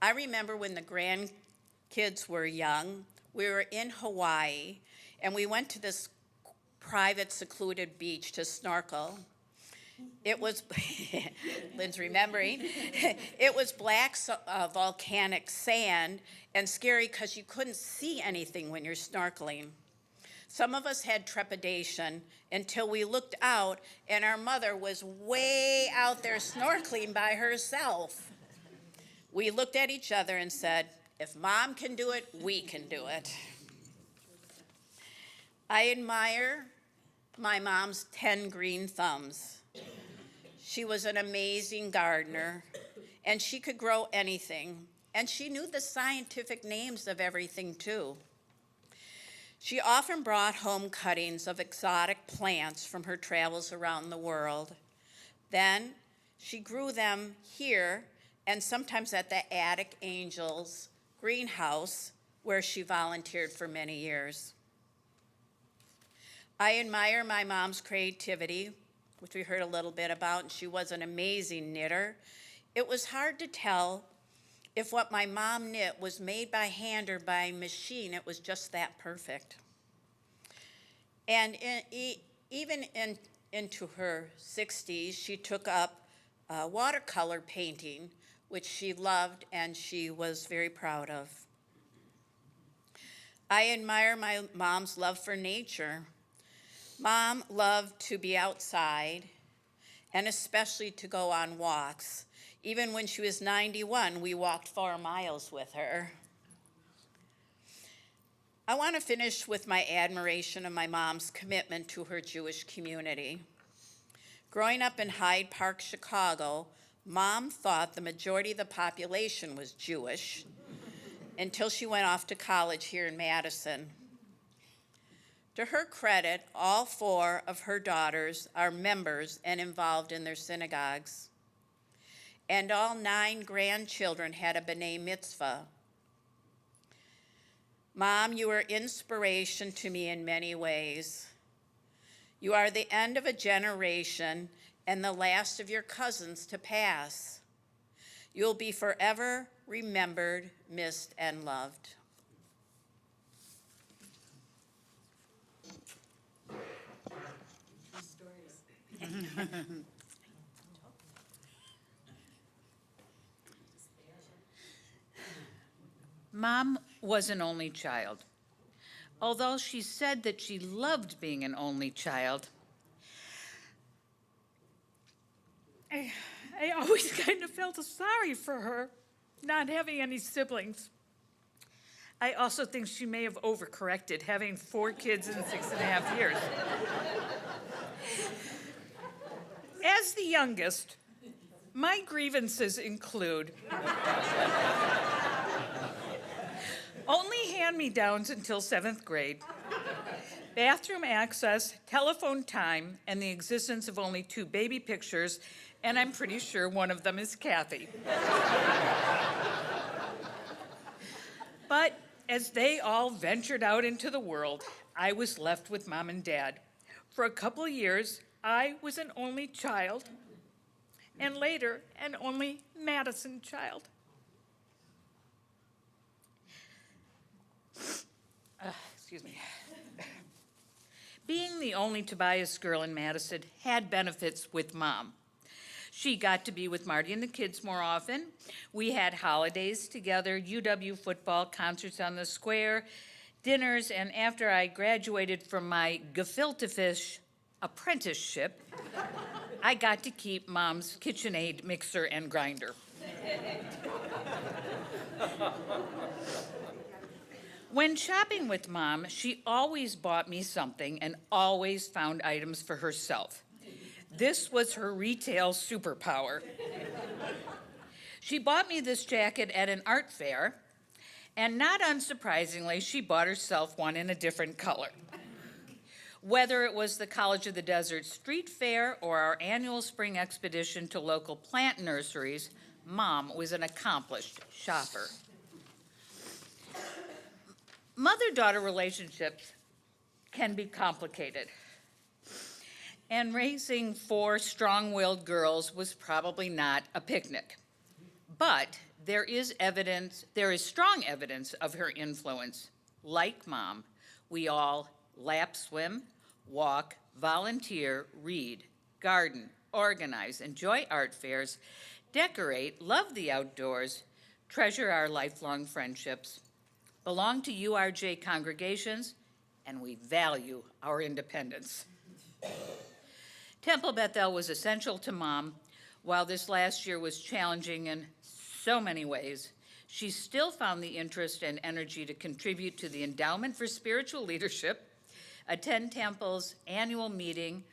I remember when the grandkids were young, we were in Hawaii, and we went to this private secluded beach to snorkel. It was, Lynn's remembering, it was black volcanic sand and scary because you couldn't see anything when you're snorkeling. Some of us had trepidation until we looked out and our mother was way out there snorkeling by herself. We looked at each other and said, if Mom can do it, we can do it. I admire my mom's 10 green thumbs. She was an amazing gardener, and she could grow anything, and she knew the scientific names of everything too. She often brought home cuttings of exotic plants from her travels around the world. Then she grew them here and sometimes at the Attic Angels greenhouse, where she volunteered for many years. I admire my mom's creativity, which we heard a little bit about, and she was an amazing knitter. It was hard to tell if what my mom knit was made by hand or by machine. It was just that perfect. And even into her 60s, she took up watercolor painting, which she loved and she was very proud of. I admire my mom's love for nature. Mom loved to be outside, and especially to go on walks. Even when she was 91, we walked 4 miles with her. I want to finish with my admiration of my mom's commitment to her Jewish community. Growing up in Hyde Park, Chicago, Mom thought the majority of the population was Jewish until she went off to college here in Madison. To her credit, all 4 of her daughters are members and involved in their synagogues. And all 9 grandchildren had a B'nai Mitzvah. Mom, you are inspiration to me in many ways. You are the end of a generation and the last of your cousins to pass. You'll be forever remembered, missed, and loved. Mom was an only child. Although she said that she loved being an only child, I always kind of felt sorry for her not having any siblings. I also think she may have overcorrected, having 4 kids in 6.5 years. As the youngest, my grievances include only hand-me-downs until 7th grade, bathroom access, telephone time, and the existence of only 2 baby pictures, and I'm pretty sure one of them is Kathy. But as they all ventured out into the world, I was left with Mom and Dad. For a couple of years, I was an only child, and later, an only Madison child. Excuse me. Being the only Tobias girl in Madison had benefits with Mom. She got to be with Marty and the kids more often. We had holidays together, UW football, concerts on the square, dinners, and after I graduated from my gefilte fish apprenticeship, I got to keep Mom's KitchenAid mixer and grinder. When shopping with Mom, she always bought me something and always found items for herself. This was her retail superpower. She bought me this jacket at an art fair, and not unsurprisingly, she bought herself one in a different color. Whether it was the College of the Desert Street Fair or our annual spring expedition to local plant nurseries, Mom was an accomplished shopper. Mother-daughter relationships can be complicated. And raising 4 strong-willed girls was probably not a picnic. But there is strong evidence of her influence. Like Mom, we all lap swim, walk, volunteer, read, garden, organize, enjoy art fairs, decorate, love the outdoors, treasure our lifelong friendships, belong to URJ congregations, and we value our independence. Temple Bethel was essential to Mom. While this last year was challenging in so many ways, she still found the interest and energy to contribute to the Endowment for Spiritual Leadership, attend Temple's annual meeting,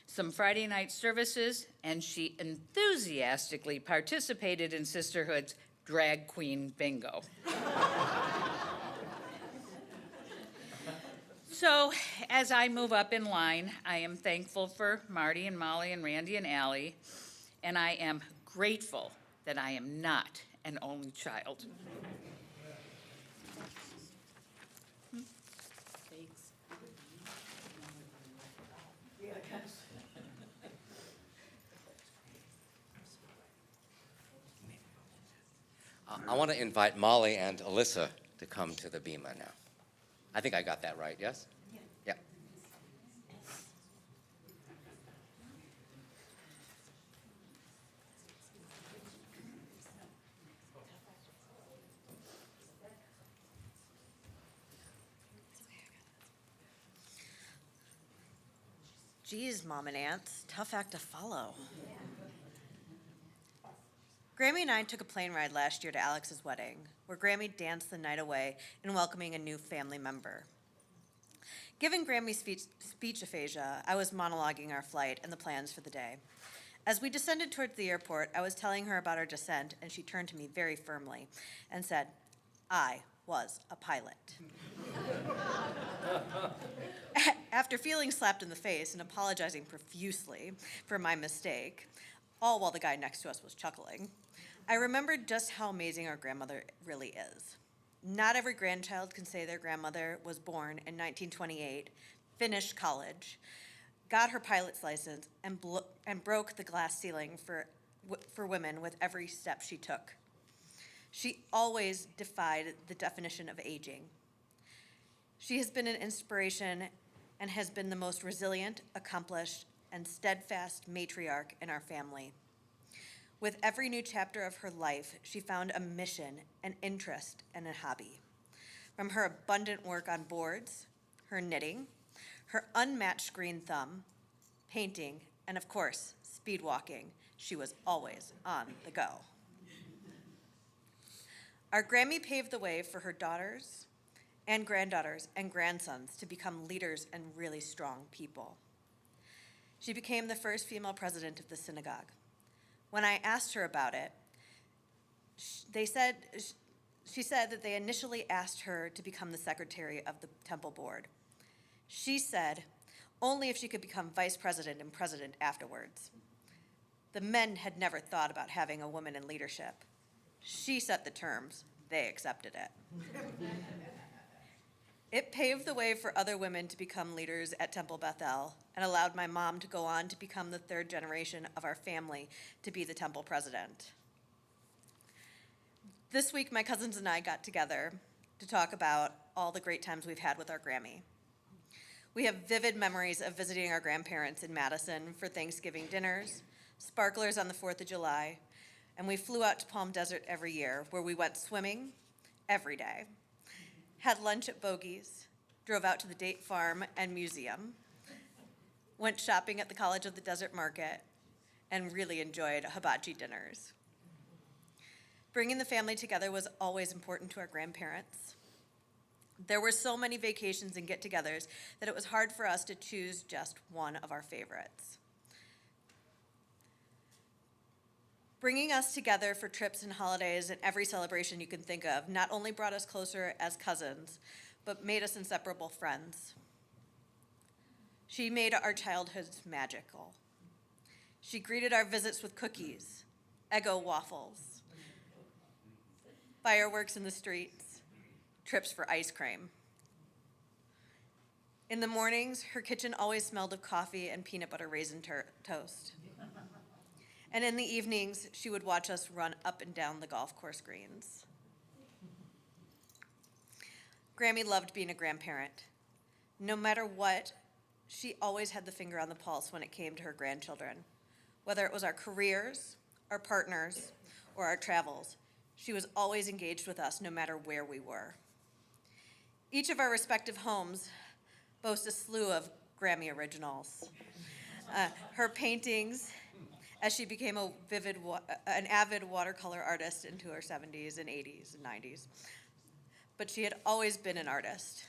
some Friday night services, and she enthusiastically participated in Sisterhood's drag queen bingo. So, as I move up in line, I am thankful for Marty and Molly and Randy and Allie, and I am grateful that I am not an only child. Thanks. I want to invite Molly and Alyssa to come to the bima now. I think I got that right, yes? Yeah. Geez, Mom and Aunt, tough act to follow. Grammy and I took a plane ride last year to Alex's wedding, where Grammy danced the night away in welcoming a new family member. Given Grammy's speech aphasia, I was monologuing our flight and the plans for the day. As we descended towards the airport, I was telling her about our descent, and she turned to me very firmly and said, "I was a pilot." After feeling slapped in the face and apologizing profusely for my mistake, all while the guy next to us was chuckling, I remembered just how amazing our grandmother really is. Not every grandchild can say their grandmother was born in 1928, finished college, got her pilot's license, and broke the glass ceiling for women with every step she took. She always defied the definition of aging. She has been an inspiration and has been the most resilient, accomplished, and steadfast matriarch in our family. With every new chapter of her life, she found a mission, an interest, and a hobby. From her abundant work on boards, her knitting, her unmatched green thumb, painting, and of course, speed walking, she was always on the go. Our Grammy paved the way for her daughters and granddaughters and grandsons to become leaders and really strong people. She became the first female president of the synagogue. When I asked her about it, she said that they initially asked her to become the secretary of the temple board. She said only if she could become vice president and president afterwards. The men had never thought about having a woman in leadership. She set the terms. They accepted it. It paved the way for other women to become leaders at Temple Bethel and allowed my mom to go on to become the third generation of our family to be the temple president. This week, my cousins and I got together to talk about all the great times we've had with our Grammy. We have vivid memories of visiting our grandparents in Madison for Thanksgiving dinners, sparklers on the 4th of July, and we flew out to Palm Desert every year, where we went swimming every day, had lunch at Bogey's, drove out to the Date Farm and Museum, went shopping at the College of the Desert Market, and really enjoyed hibachi dinners. Bringing the family together was always important to our grandparents. There were so many vacations and get-togethers that it was hard for us to choose just one of our favorites. Bringing us together for trips and holidays and every celebration you can think of not only brought us closer as cousins, but made us inseparable friends. She made our childhoods magical. She greeted our visits with cookies, Eggo waffles, fireworks in the streets, trips for ice cream. In the mornings, her kitchen always smelled of coffee and peanut butter raisin toast. And in the evenings, she would watch us run up and down the golf course greens. Grammy loved being a grandparent. No matter what, she always had the finger on the pulse when it came to her grandchildren. Whether it was our careers, our partners, or our travels, she was always engaged with us no matter where we were. Each of our respective homes boast a slew of Grammy originals. Her paintings, as she became an avid watercolor artist into her 70s and 80s and 90s. But she had always been an artist.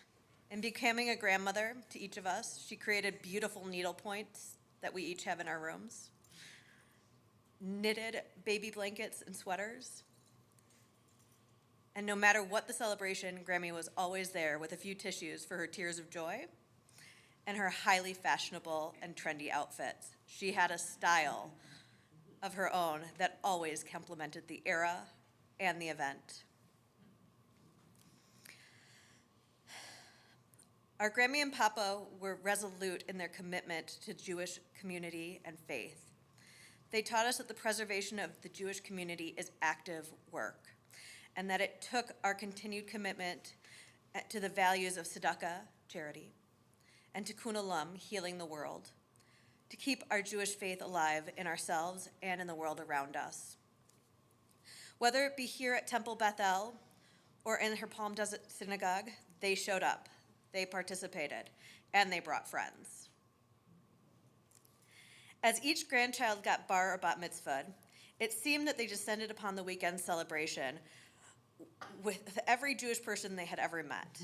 In becoming a grandmother to each of us, she created beautiful needle points that we each have in our rooms, knitted baby blankets and sweaters. And no matter what the celebration, Grammy was always there with a few tissues for her tears of joy and her highly fashionable and trendy outfits. She had a style of her own that always complemented the era and the event. Our Grammy and Papa were resolute in their commitment to Jewish community and faith. They taught us that the preservation of the Jewish community is active work, and that it took our continued commitment to the values of tzedakah, charity, and tikkun olam, healing the world, to keep our Jewish faith alive in ourselves and in the world around us. Whether it be here at Temple Bethel or in her Palm Desert synagogue, they showed up, they participated, and they brought friends. As each grandchild got bar or bat mitzvahed, It seemed that they descended upon the weekend celebration with every Jewish person they had ever met.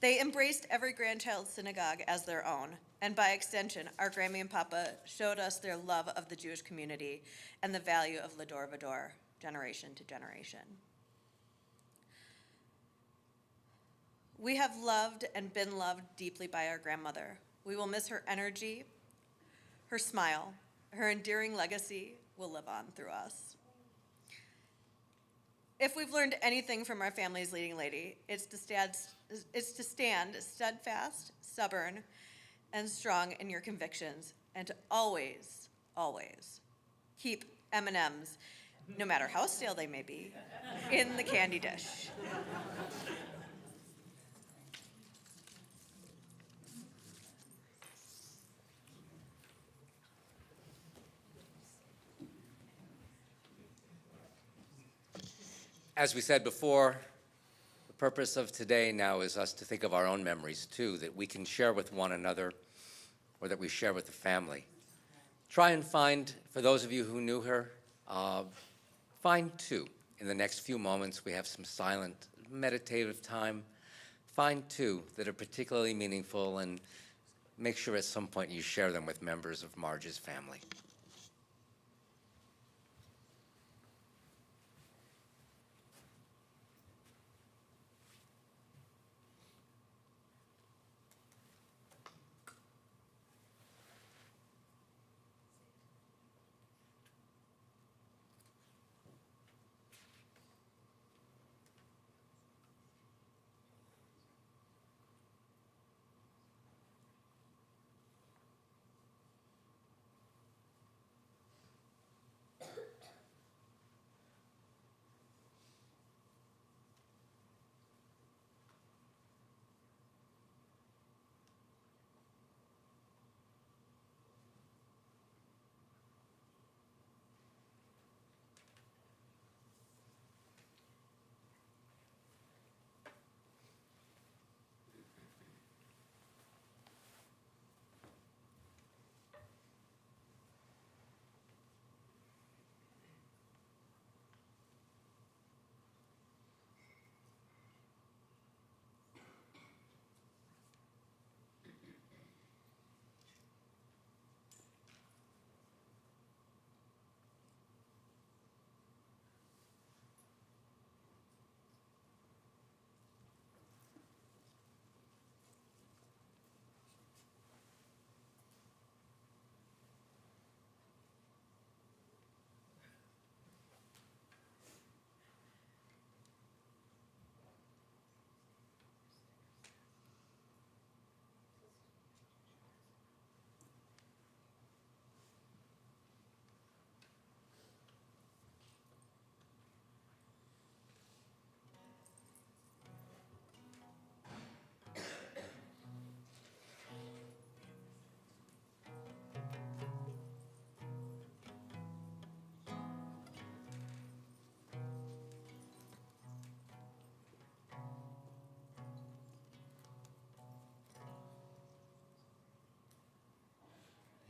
They embraced every grandchild's synagogue as their own, and by extension, our Grammy and Papa showed us their love of the Jewish community and the value of Lador Vador, generation to generation. We have loved and been loved deeply by our grandmother. We will miss her energy, her smile, her endearing legacy will live on through us. If we've learned anything from our family's leading lady, it's to stand steadfast, stubborn, and strong in your convictions, and to always, always keep M&Ms, no matter how stale they may be, in the candy dish. As we said before, the purpose of today now is us to think of our own memories too, that we can share with one another or that we share with the family. Try and find, for those of you who knew her, find two. In the next few moments, we have some silent, meditative time. Find two that are particularly meaningful and make sure at some point you share them with members of Marj's family.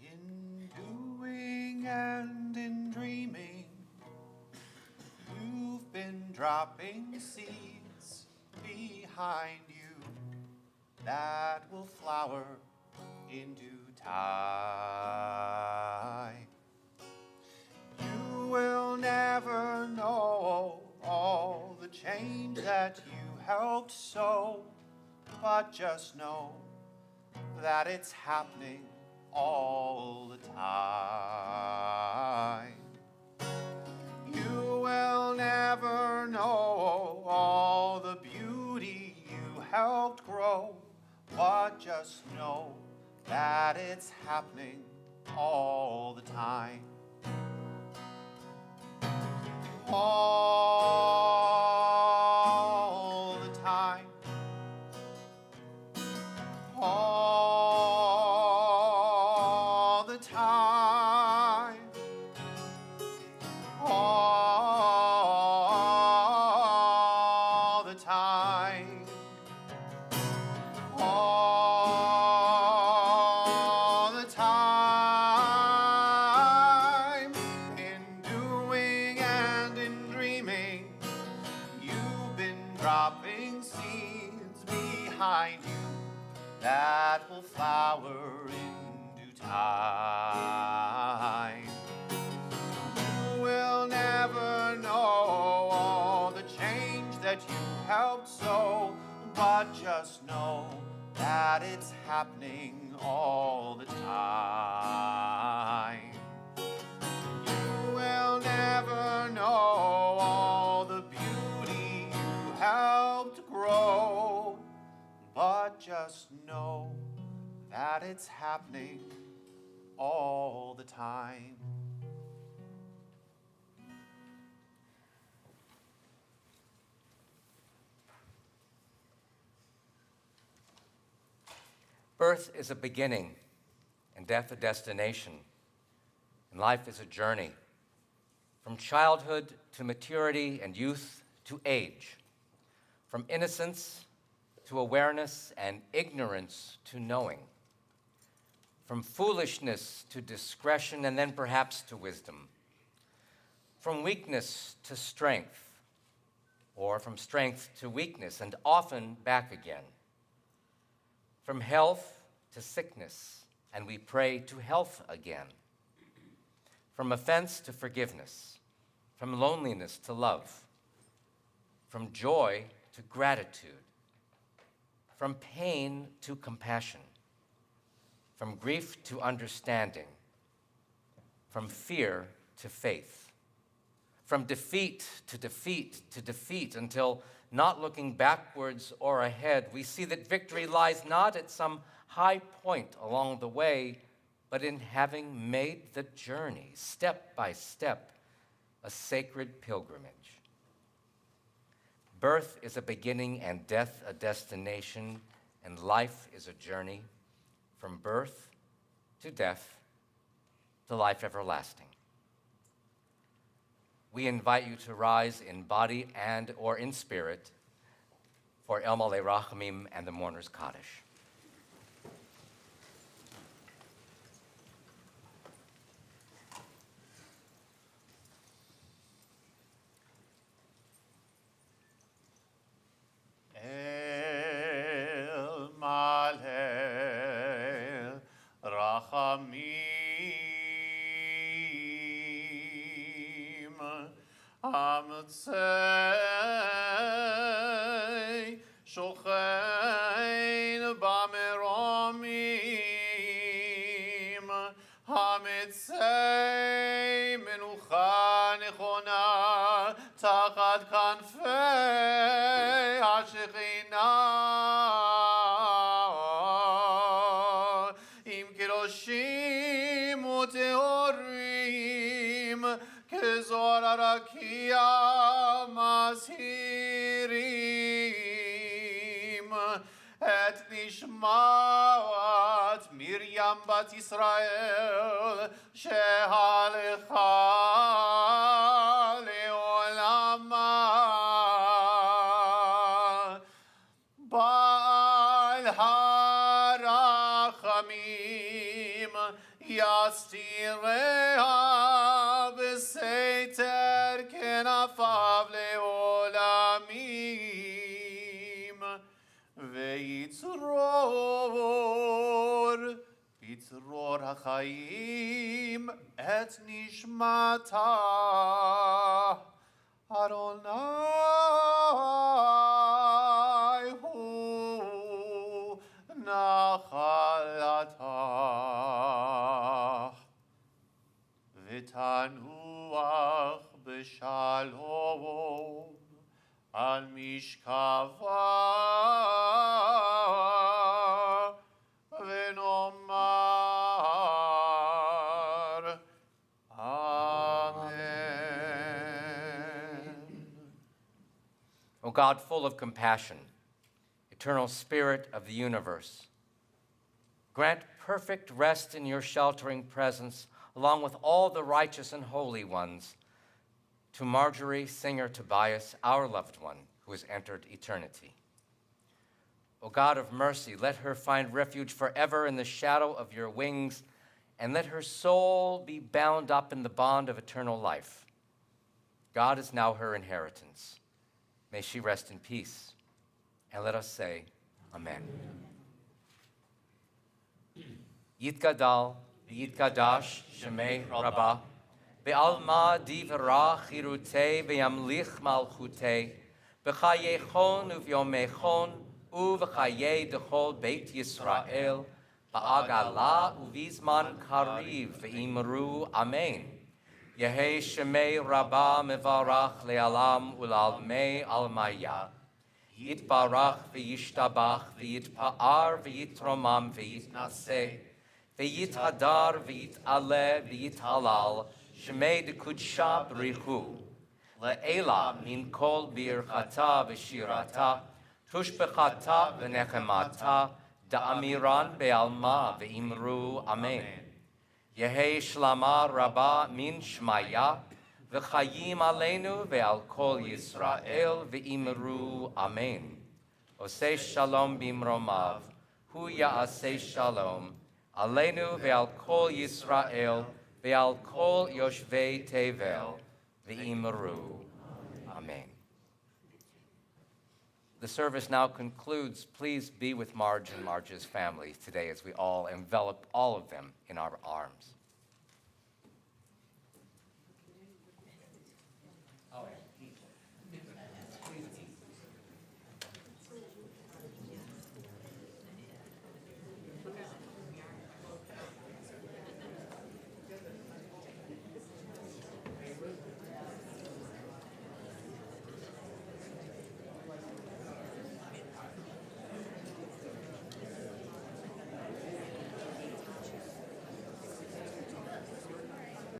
In doing and in dreaming, you've been dropping seeds behind you that will flower in due time. You will never know all the change that you helped sow, but just know that it's happening all the time. You will never know all the beauty you helped grow, but just know that it's happening all the time. All the time. All the time. All the time. All the time. flower in due time. You will never know all the change that you helped sow, but just know that it's happening all the time. You will never know all the beauty you helped grow, but just know that it's happening all the time. Birth is a beginning, and death a destination, and life is a journey, from childhood to maturity and youth to age, from innocence to awareness and ignorance to knowing, from foolishness to discretion and then perhaps to wisdom, from weakness to strength, or from strength to weakness and often back again, from health to sickness, and we pray to health again, from offense to forgiveness, from loneliness to love, from joy to gratitude, from pain to compassion, from grief to understanding, from fear to faith, from defeat to defeat to defeat, until, not looking backwards or ahead, we see that victory lies not at some high point along the way, but in having made the journey, step by step, a sacred pilgrimage. Birth is a beginning and death a destination, and life is a journey from birth to death to life everlasting. We invite you to rise in body and or in spirit for El Malei Rachamim and the Mourner's Kaddish. El Malei Rachamim Ametzei Shochein Bameromim Ametzei Menucha Nechona Tachat Kanfei HaShechina Im Kiroshim Uteorim Kezor Arakia Mazhirim Et Nishmat Miriam Bat Yisrael Shehalecha Leolama Baal Harachamim Yastireha B'Seiter Kenafav Leolamim Veitzror Yitzror HaChaim Et Nishmata Adonai Hu Nachalata V'tanuach b'shalom al mishkava v'nomar Amen. O God, full of compassion, eternal Spirit of the universe, grant perfect rest in your sheltering presence, along with all the righteous and holy ones, to Marjorie Singer Tobias, our loved one, who has entered eternity. O God of mercy, let her find refuge forever in the shadow of your wings, and let her soul be bound up in the bond of eternal life. God is now her inheritance. May she rest in peace. And let us say, Amen. Yitgadal, Yitgadash, Shemei Rabbah, Be'alma divra chirute ve'yamlich malchute, B'chayechon uvyomechon, Uv'chaye dechol Beit Yisrael, Ba'agala uvizman kariv ve'imru Amen. Yehi Shemei Rabbah mevarach le'alam ulalmei almaya. Yitbarach v'yishtabach v'yitpa'ar v'yitromam v'yitnaseh v'yithadar v'yit'aleh v'yithalal Shemei d'kudsha b'richu le'ela min kol birchata v'shirata tushbechata v'nechemata da'amiran be'alma v'imru Amen. Yehi shlama rabba min shmaya v'chayim aleinu ve'al kol Yisrael v'imru Amen. Oseh shalom bimromav, hu ya'aseh shalom, aleinu ve'al kol Yisrael ve'al kol yoshvei tevel v'imru Amen. The service now concludes. Please be with Marj and Marj's family today as we all envelop all of them in our arms.